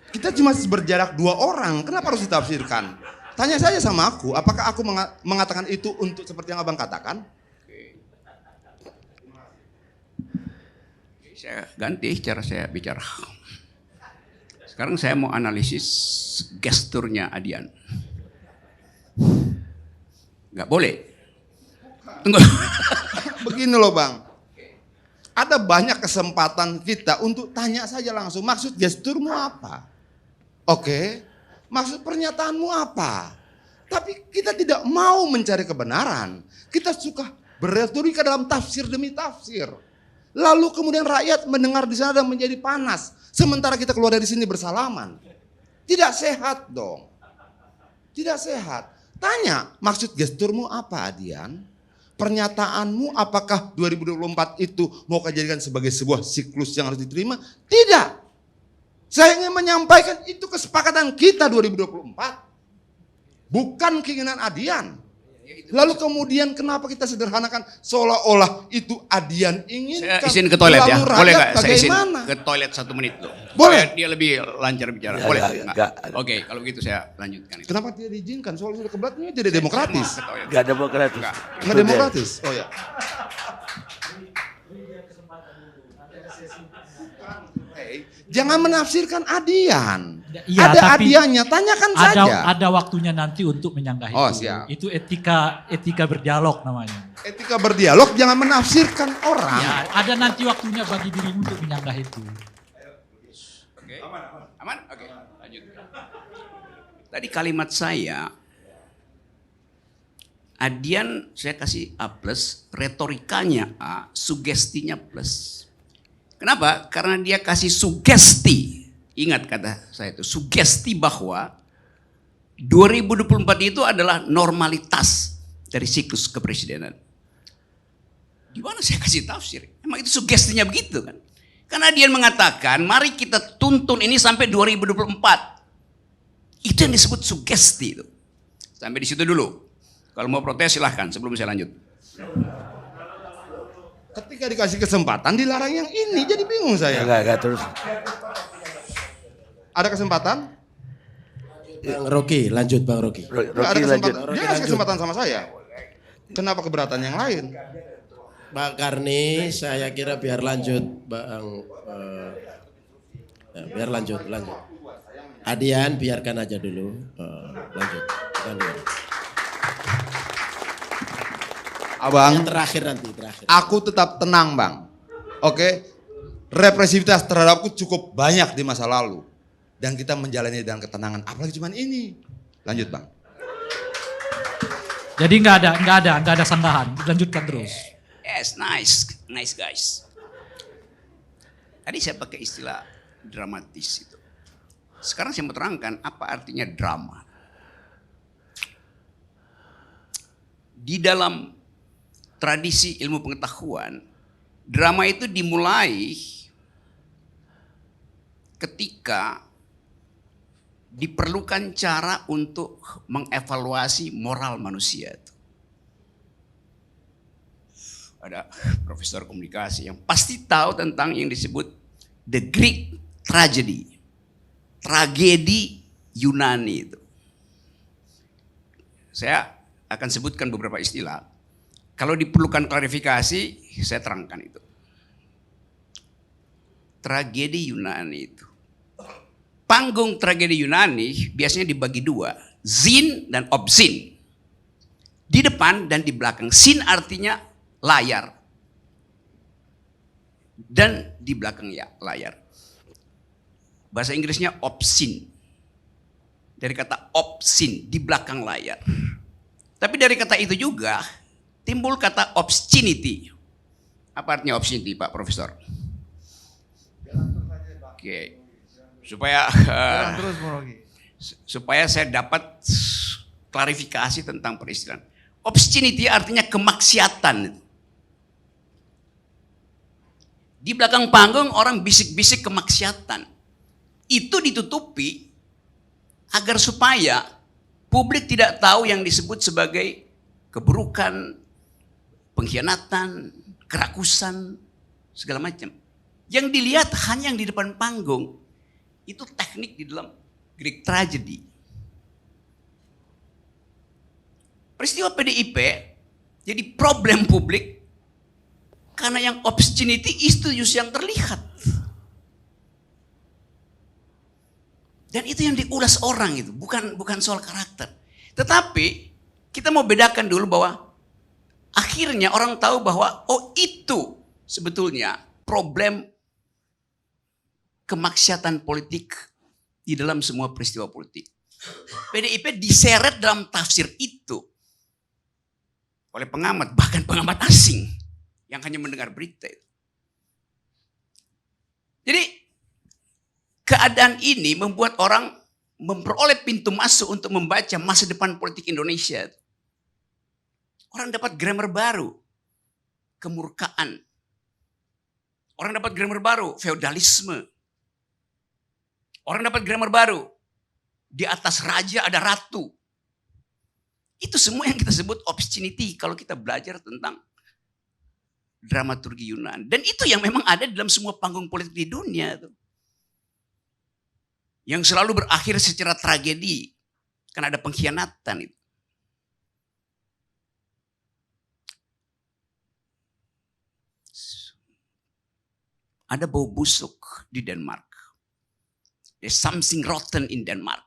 Kita cuma berjarak 2 orang, kenapa harus ditafsirkan? Tanya saja sama aku, apakah aku mengatakan itu untuk seperti yang Abang katakan? Saya ganti cara saya bicara. Sekarang saya mau analisis gesturnya Adian. Nggak boleh. Tunggu. Begini loh Bang. Ada banyak kesempatan kita untuk tanya saja langsung, maksud gesturmu apa? Oke, maksud pernyataanmu apa? Tapi kita tidak mau mencari kebenaran. Kita suka berretorika dalam tafsir demi tafsir. Lalu kemudian rakyat mendengar di sana dan menjadi panas. Sementara kita keluar dari sini bersalaman. Tidak sehat dong. Tidak sehat. Tanya, maksud gesturmu apa Adian? Pernyataanmu apakah 2024 itu mau kejadikan sebagai sebuah siklus yang harus diterima? Tidak. Saya ingin menyampaikan itu kesepakatan kita 2024. Bukan keinginan Adian. Lalu kemudian kenapa kita sederhanakan seolah-olah itu Adian inginkan. Saya izin ke toilet ya. Lalu Boleh rakyat nggak? Saya izin bagaimana? ke toilet 1 menit loh. Boleh. Supaya dia lebih lancar bicara. Ya, Boleh? nggak. Oke, kalau gitu saya lanjutkan itu. Kenapa tidak diizinkan? Soalnya sudah kebetulannya tidak demokratis. Saya mau ke toilet. Nggak demokratis. Nggak. Nggak Itu dia. demokratis. Oh ya. Jangan menafsirkan Adian. Iya, ada tapi Adiannya, tanyakan saja. ada waktunya nanti untuk menyanggah Oh, itu. siap. Itu etika berdialog namanya. Etika berdialog jangan menafsirkan orang. Ya, ada nanti waktunya bagi dirimu untuk menyanggah itu. Oke. Aman? Oke, lanjut. Tadi kalimat saya, Adian saya kasih A+, retorikanya A, sugestinya plus. Kenapa? Karena dia kasih sugesti. Ingat kata saya itu, sugesti bahwa 2024 itu adalah normalitas dari siklus kepresidenan. Gimana saya kasih tafsir? Emang itu sugestinya begitu kan? Karena dia mengatakan, mari kita tuntun ini sampai 2024. Itu yang disebut sugesti itu. Sampai di situ dulu. Kalau mau protes silahkan sebelum saya lanjut. Ketika dikasih kesempatan dilarang yang ini, jadi bingung saya. Enggak, terus. Ada kesempatan? Bang Rocky, lanjut Bang Rocky. Nggak ada Rocky lanjut. kesempatan. Dia kasih kesempatan sama saya. Kenapa keberatan yang lain? Bang Karni, saya kira biar lanjut biar lanjut. Adian biarkan aja dulu. Lanjut. Abang, Yang terakhir nanti, terakhir. aku tetap tenang bang. Oke, represivitas terhadapku cukup banyak di masa lalu. Dan kita menjalani dengan ketenangan, apalagi cuman ini. Lanjut bang. Jadi nggak ada sanggahan. Lanjutkan terus. Yes, nice guys. Tadi saya pakai istilah dramatis itu. Sekarang saya mau terangkan apa artinya drama. Di dalam tradisi ilmu pengetahuan, drama itu dimulai ketika diperlukan cara untuk mengevaluasi moral manusia. Ada profesor komunikasi yang pasti tahu tentang yang disebut the Greek tragedy. Tragedi Yunani itu. Saya akan sebutkan beberapa istilah. Kalau diperlukan klarifikasi, saya terangkan itu. Tragedi Yunani itu. Panggung tragedi Yunani biasanya dibagi dua. Zin dan obzin. Di depan dan di belakang. Zin artinya layar. Dan di belakang ya layar. Bahasa Inggrisnya obscene. Dari kata obscene, di belakang layar. Tapi dari kata itu juga timbul kata obscenity. Apa artinya obscenity, Pak Profesor? Oke. Supaya saya dapat klarifikasi tentang peristilan. Obscenity artinya kemaksiatan. Di belakang panggung orang bisik-bisik kemaksiatan. Itu ditutupi agar supaya publik tidak tahu yang disebut sebagai keburukan, pengkhianatan, kerakusan, segala macam. Yang dilihat hanya yang di depan panggung. Itu teknik di dalam Greek tragedy. Peristiwa PDIP jadi problem publik karena yang obscenity itu justru yang terlihat. Dan itu yang diulas orang itu, bukan soal karakter. Tetapi kita mau bedakan dulu bahwa akhirnya orang tahu bahwa oh itu sebetulnya problem kemaksiatan politik di dalam semua peristiwa politik. PDIP diseret dalam tafsir itu oleh pengamat, bahkan pengamat asing yang hanya mendengar berita itu. Jadi keadaan ini membuat orang memperoleh pintu masuk untuk membaca masa depan politik Indonesia. Orang dapat grammar baru, kemurkaan. Orang dapat grammar baru, feodalisme. Orang dapat grammar baru, di atas raja ada ratu. Itu semua yang kita sebut obscenity kalau kita belajar tentang dramaturgi Yunani. Dan itu yang memang ada dalam semua panggung politik di dunia tuh. Yang selalu berakhir secara tragedi. Karena ada pengkhianatan itu. Ada bau busuk di Denmark. There's something rotten in Denmark.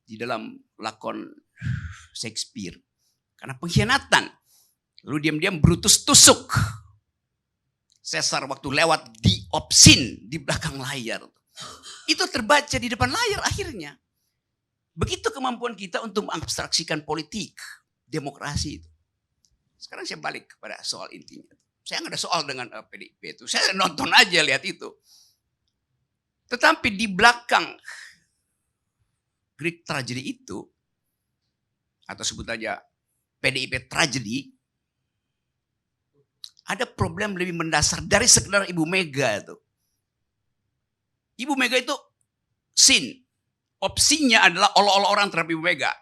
Di dalam lakon Shakespeare. Karena pengkhianatan. Lalu diam-diam Brutus tusuk Caesar waktu lewat di obscene di belakang layar. Itu terbaca di depan layar akhirnya. Begitu kemampuan kita untuk mengabstraksikan politik, demokrasi itu. Sekarang saya balik kepada soal intinya. Saya nggak ada soal dengan PDIP itu. Saya nonton aja lihat itu. Tetapi di belakang Greek tragedy itu, atau sebut aja PDIP tragedy, ada problem lebih mendasar dari sekedar Ibu Mega itu. Ibu Mega itu sin. Opsinya adalah olok-olok orang terhadap Ibu Mega.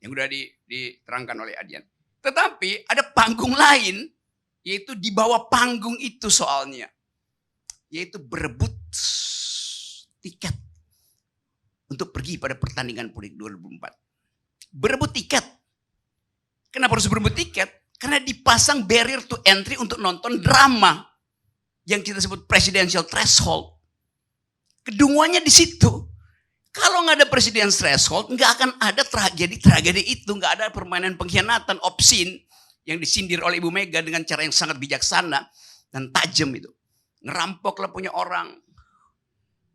Yang sudah diterangkan oleh Adian. Tetapi ada panggung lain, yaitu di bawah panggung itu soalnya. Yaitu berebut tiket untuk pergi pada pertandingan politik 2004. Berebut tiket. Kenapa harus berebut tiket? Karena dipasang barrier to entry untuk nonton drama yang kita sebut presidential threshold. Kedunguannya di situ. Kalau nggak ada presidential threshold, nggak akan ada tragedi itu, nggak ada permainan pengkhianatan obscene yang disindir oleh Ibu Mega dengan cara yang sangat bijaksana dan tajam itu. Ngerampoklah punya orang.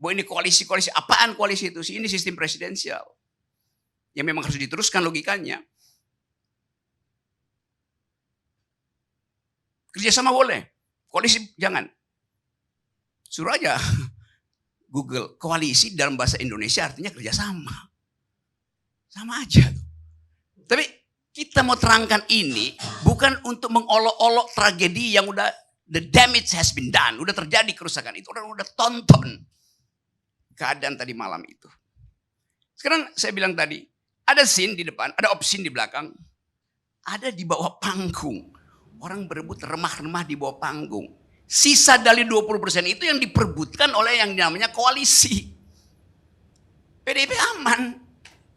Bahwa ini koalisi, apaan koalisi itu? Ini sistem presidensial. Yang memang harus diteruskan logikanya. Kerjasama boleh, koalisi jangan. Suruh aja Google, koalisi dalam bahasa Indonesia artinya kerjasama. Sama aja. Tapi kita mau terangkan ini bukan untuk mengolok-olok tragedi yang udah the damage has been done. Udah terjadi kerusakan itu, orang udah tonton keadaan tadi malam itu. Sekarang saya bilang tadi, ada scene di depan, ada obscene di belakang, ada di bawah panggung. Orang berebut remah-remah di bawah panggung. Sisa dari 20% itu yang diperebutkan oleh yang namanya koalisi. PDIP aman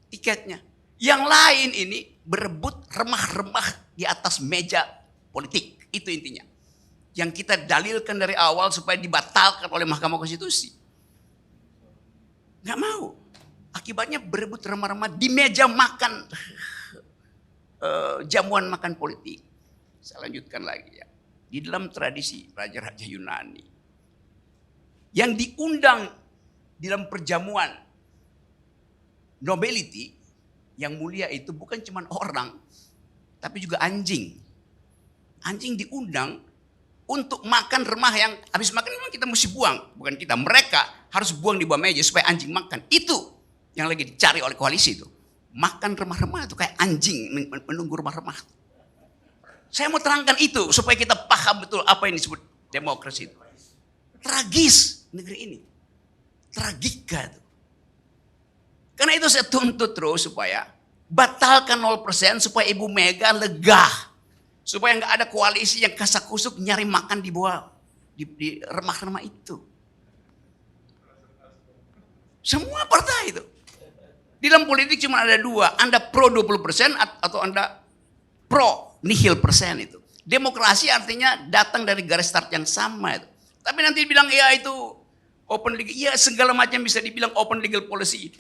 tiketnya. Yang lain ini berebut remah-remah di atas meja politik. Itu intinya. Yang kita dalilkan dari awal supaya dibatalkan oleh Mahkamah Konstitusi. Nggak mau. Akibatnya berebut remah-remah di meja makan. Jamuan makan politik. Saya lanjutkan lagi ya. Di dalam tradisi raja-raja Yunani. Yang diundang di dalam perjamuan nobility. Yang mulia itu bukan cuma orang. Tapi juga anjing. Anjing diundang untuk makan remah yang habis makan memang kita mesti buang. Bukan kita, mereka harus buang di bawah meja supaya anjing makan. Itu yang lagi dicari oleh koalisi itu. Makan remah-remah itu kayak anjing menunggu remah-remah. Saya mau terangkan itu supaya kita paham betul apa yang disebut demokrasi itu. Tragis negeri ini. Tragika itu. Karena itu saya tuntut terus supaya batalkan 0% supaya Ibu Mega lega. Supaya nggak ada koalisi yang kasak-kusuk nyari makan di bawah di remah-remah itu. Semua partai itu. Di dalam politik cuma ada dua. Anda pro 20% atau Anda pro nihil persen itu. Demokrasi artinya datang dari garis start yang sama itu. Tapi nanti bilang ya itu open legal, ya segala macam bisa dibilang open legal policy.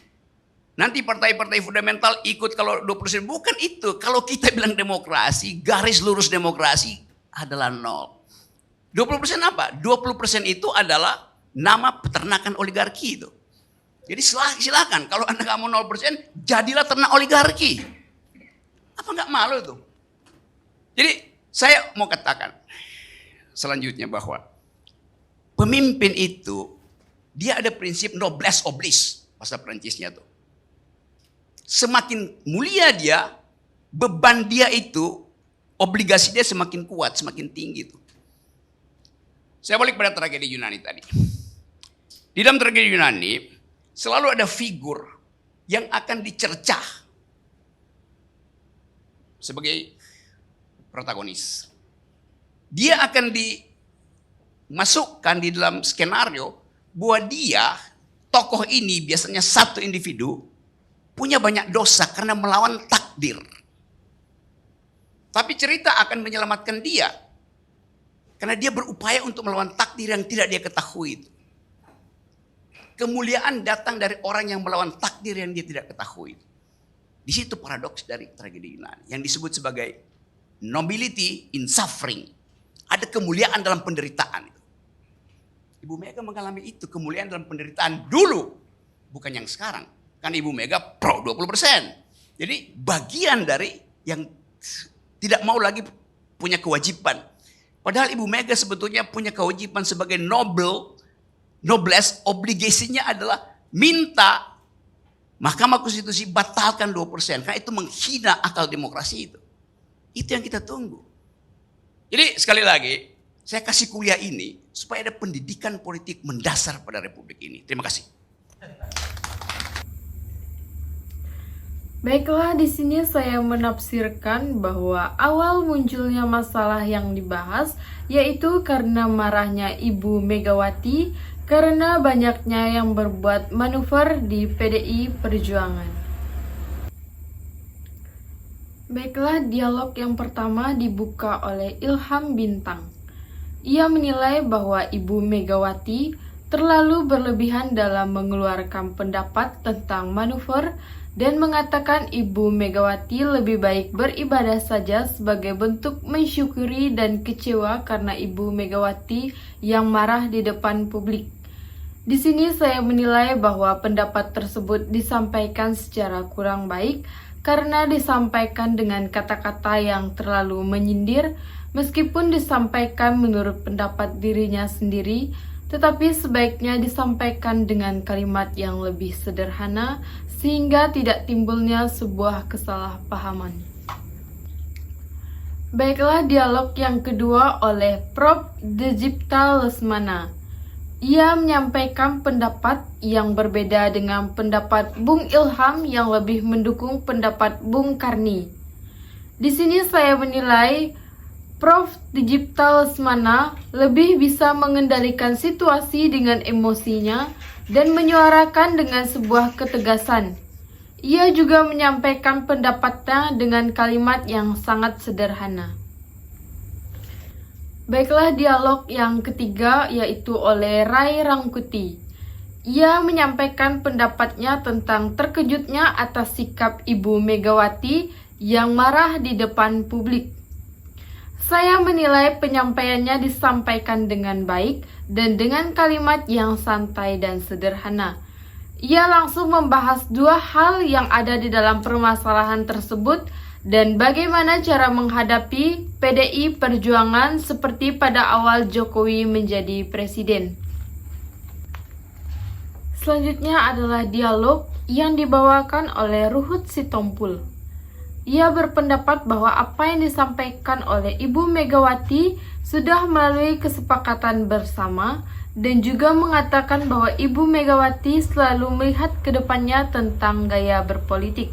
Nanti partai-partai fundamental ikut kalau 20%. Bukan itu. Kalau kita bilang demokrasi, garis lurus demokrasi adalah 0. 20% apa? 20% itu adalah nama peternakan oligarki itu. Jadi silakan kalau Anda nggak mau 0%, jadilah ternak oligarki. Apa nggak malu itu? Jadi saya mau katakan selanjutnya bahwa pemimpin itu dia ada prinsip noblesse oblige, bahasa Perancisnya tuh. Semakin mulia dia, beban dia itu, obligasi dia semakin kuat, semakin tinggi tuh. Saya balik pada tragedi Yunani tadi. Di dalam tragedi Yunani selalu ada figur yang akan dicercah sebagai protagonis. Dia akan dimasukkan di dalam skenario bahwa dia, tokoh ini biasanya satu individu, punya banyak dosa karena melawan takdir. Tapi cerita akan menyelamatkan dia karena dia berupaya untuk melawan takdir yang tidak dia ketahui. Kemuliaan datang dari orang yang melawan takdir yang dia tidak ketahui. Di situ paradoks dari tragedi Yunani yang disebut sebagai nobility in suffering. Ada kemuliaan dalam penderitaan. Ibu Mega mengalami itu, kemuliaan dalam penderitaan dulu, bukan yang sekarang. Kan Ibu Mega pro 20%. Jadi bagian dari yang tidak mau lagi punya kewajiban. Padahal Ibu Mega sebetulnya punya kewajiban sebagai noblesse, obligasinya adalah minta Mahkamah Konstitusi batalkan 2%. Karena itu menghina akal demokrasi itu. Itu yang kita tunggu. Jadi sekali lagi, saya kasih kuliah ini supaya ada pendidikan politik mendasar pada Republik ini. Terima kasih. Baiklah, di sini saya menafsirkan bahwa awal munculnya masalah yang dibahas yaitu karena marahnya Ibu Megawati karena banyaknya yang berbuat manuver di PDI Perjuangan. Baiklah, dialog yang pertama dibuka oleh Ilham Bintang. Ia menilai bahwa Ibu Megawati terlalu berlebihan dalam mengeluarkan pendapat tentang manuver dan mengatakan Ibu Megawati lebih baik beribadah saja sebagai bentuk mensyukuri dan kecewa karena Ibu Megawati yang marah di depan publik. Di sini saya menilai bahwa pendapat tersebut disampaikan secara kurang baik karena disampaikan dengan kata-kata yang terlalu menyindir, meskipun disampaikan menurut pendapat dirinya sendiri, tetapi sebaiknya disampaikan dengan kalimat yang lebih sederhana sehingga tidak timbulnya sebuah kesalahpahaman. Baiklah, dialog yang kedua oleh Prof. Dejipta Lesmana. Ia menyampaikan pendapat yang berbeda dengan pendapat Bung Ilham yang lebih mendukung pendapat Bung Karni. Di sini saya menilai Prof. Dejipta Lesmana lebih bisa mengendalikan situasi dengan emosinya dan menyuarakan dengan sebuah ketegasan. Ia juga menyampaikan pendapatnya dengan kalimat yang sangat sederhana. Baiklah, dialog yang ketiga yaitu oleh Ray Rangkuti. Ia menyampaikan pendapatnya tentang terkejutnya atas sikap Ibu Megawati yang marah di depan publik. Saya menilai penyampaiannya disampaikan dengan baik dan dengan kalimat yang santai dan sederhana. Ia langsung membahas dua hal yang ada di dalam permasalahan tersebut dan bagaimana cara menghadapi PDI Perjuangan seperti pada awal Jokowi menjadi presiden. Selanjutnya adalah dialog yang dibawakan oleh Ruhut Sitompul. Ia berpendapat bahwa apa yang disampaikan oleh Ibu Megawati sudah melalui kesepakatan bersama dan juga mengatakan bahwa Ibu Megawati selalu melihat ke depannya tentang gaya berpolitik.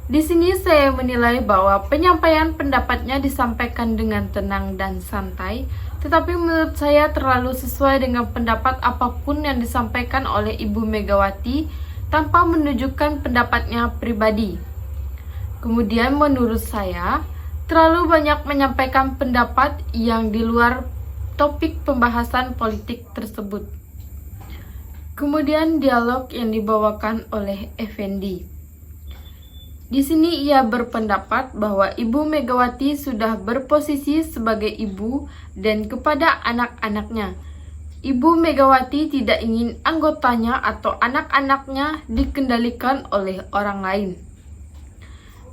Di sini saya menilai bahwa penyampaian pendapatnya disampaikan dengan tenang dan santai, tetapi menurut saya terlalu sesuai dengan pendapat apapun yang disampaikan oleh Ibu Megawati tanpa menunjukkan pendapatnya pribadi. Kemudian menurut saya, terlalu banyak menyampaikan pendapat yang di luar topik pembahasan politik tersebut. Kemudian dialog yang dibawakan oleh Effendi. Di sini ia berpendapat bahwa Ibu Megawati sudah berposisi sebagai ibu dan kepada anak-anaknya. Ibu Megawati tidak ingin anggotanya atau anak-anaknya dikendalikan oleh orang lain.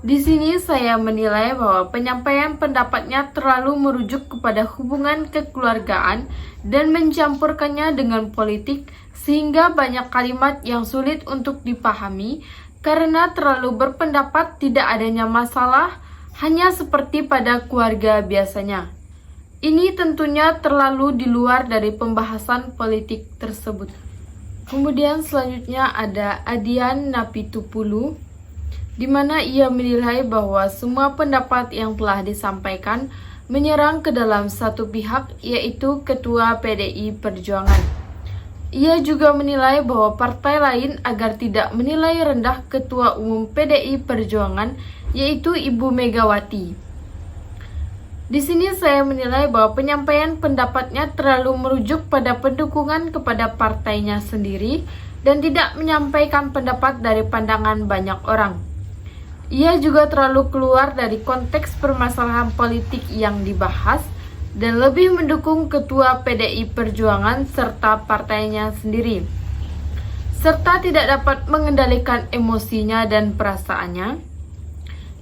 Di sini saya menilai bahwa penyampaian pendapatnya terlalu merujuk kepada hubungan kekeluargaan dan mencampurkannya dengan politik sehingga banyak kalimat yang sulit untuk dipahami karena terlalu berpendapat tidak adanya masalah hanya seperti pada keluarga biasanya. Ini tentunya terlalu di luar dari pembahasan politik tersebut. Kemudian selanjutnya ada Adian Napitupulu. di mana ia menilai bahwa semua pendapat yang telah disampaikan menyerang ke dalam satu pihak, yaitu Ketua PDI Perjuangan. Ia juga menilai bahwa partai lain agar tidak menilai rendah Ketua Umum PDI Perjuangan, yaitu Ibu Megawati. Di sini saya menilai bahwa penyampaian pendapatnya terlalu merujuk pada pendukungan kepada partainya sendiri dan tidak menyampaikan pendapat dari pandangan banyak orang. Ia juga terlalu keluar dari konteks permasalahan politik yang dibahas dan lebih mendukung Ketua PDI Perjuangan serta partainya sendiri, serta tidak dapat mengendalikan emosinya dan perasaannya.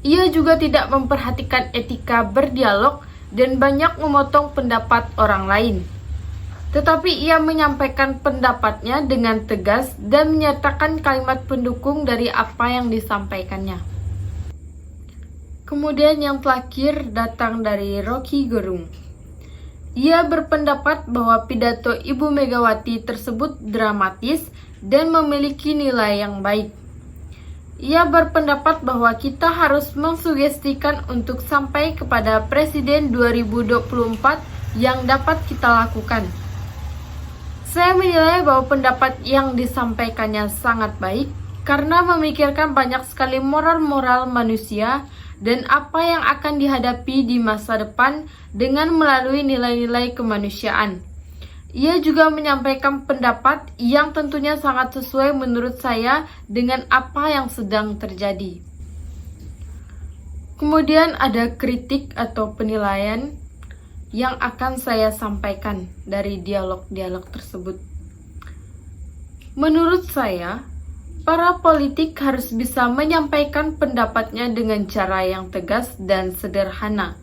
Ia juga tidak memperhatikan etika berdialog dan banyak memotong pendapat orang lain. Tetapi ia menyampaikan pendapatnya dengan tegas dan menyatakan kalimat pendukung dari apa yang disampaikannya. Kemudian yang terakhir datang dari Rocky Gerung. Ia berpendapat bahwa pidato Ibu Megawati tersebut dramatis dan memiliki nilai yang baik. Ia berpendapat bahwa kita harus mensugestikan untuk sampai kepada Presiden 2024 yang dapat kita lakukan. Saya menilai bahwa pendapat yang disampaikannya sangat baik karena memikirkan banyak sekali moral-moral manusia dan apa yang akan dihadapi di masa depan dengan melalui nilai-nilai kemanusiaan. Ia juga menyampaikan pendapat yang tentunya sangat sesuai menurut saya dengan apa yang sedang terjadi. Kemudian ada kritik atau penilaian yang akan saya sampaikan dari dialog-dialog tersebut. Menurut saya, para politik harus bisa menyampaikan pendapatnya dengan cara yang tegas dan sederhana.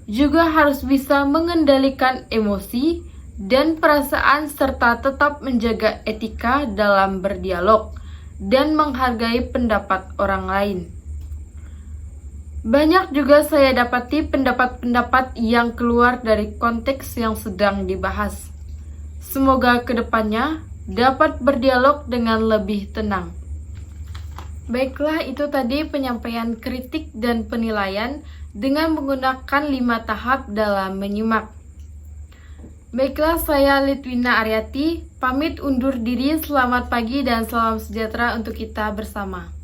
Juga harus bisa mengendalikan emosi dan perasaan serta tetap menjaga etika dalam berdialog dan menghargai pendapat orang lain. Banyak juga saya dapati pendapat-pendapat yang keluar dari konteks yang sedang dibahas. Semoga kedepannya dapat berdialog dengan lebih tenang. Baiklah, itu tadi penyampaian kritik dan penilaian dengan menggunakan 5 tahap dalam menyimak. Baiklah, saya Litwina Aryati, pamit undur diri, selamat pagi dan salam sejahtera untuk kita bersama.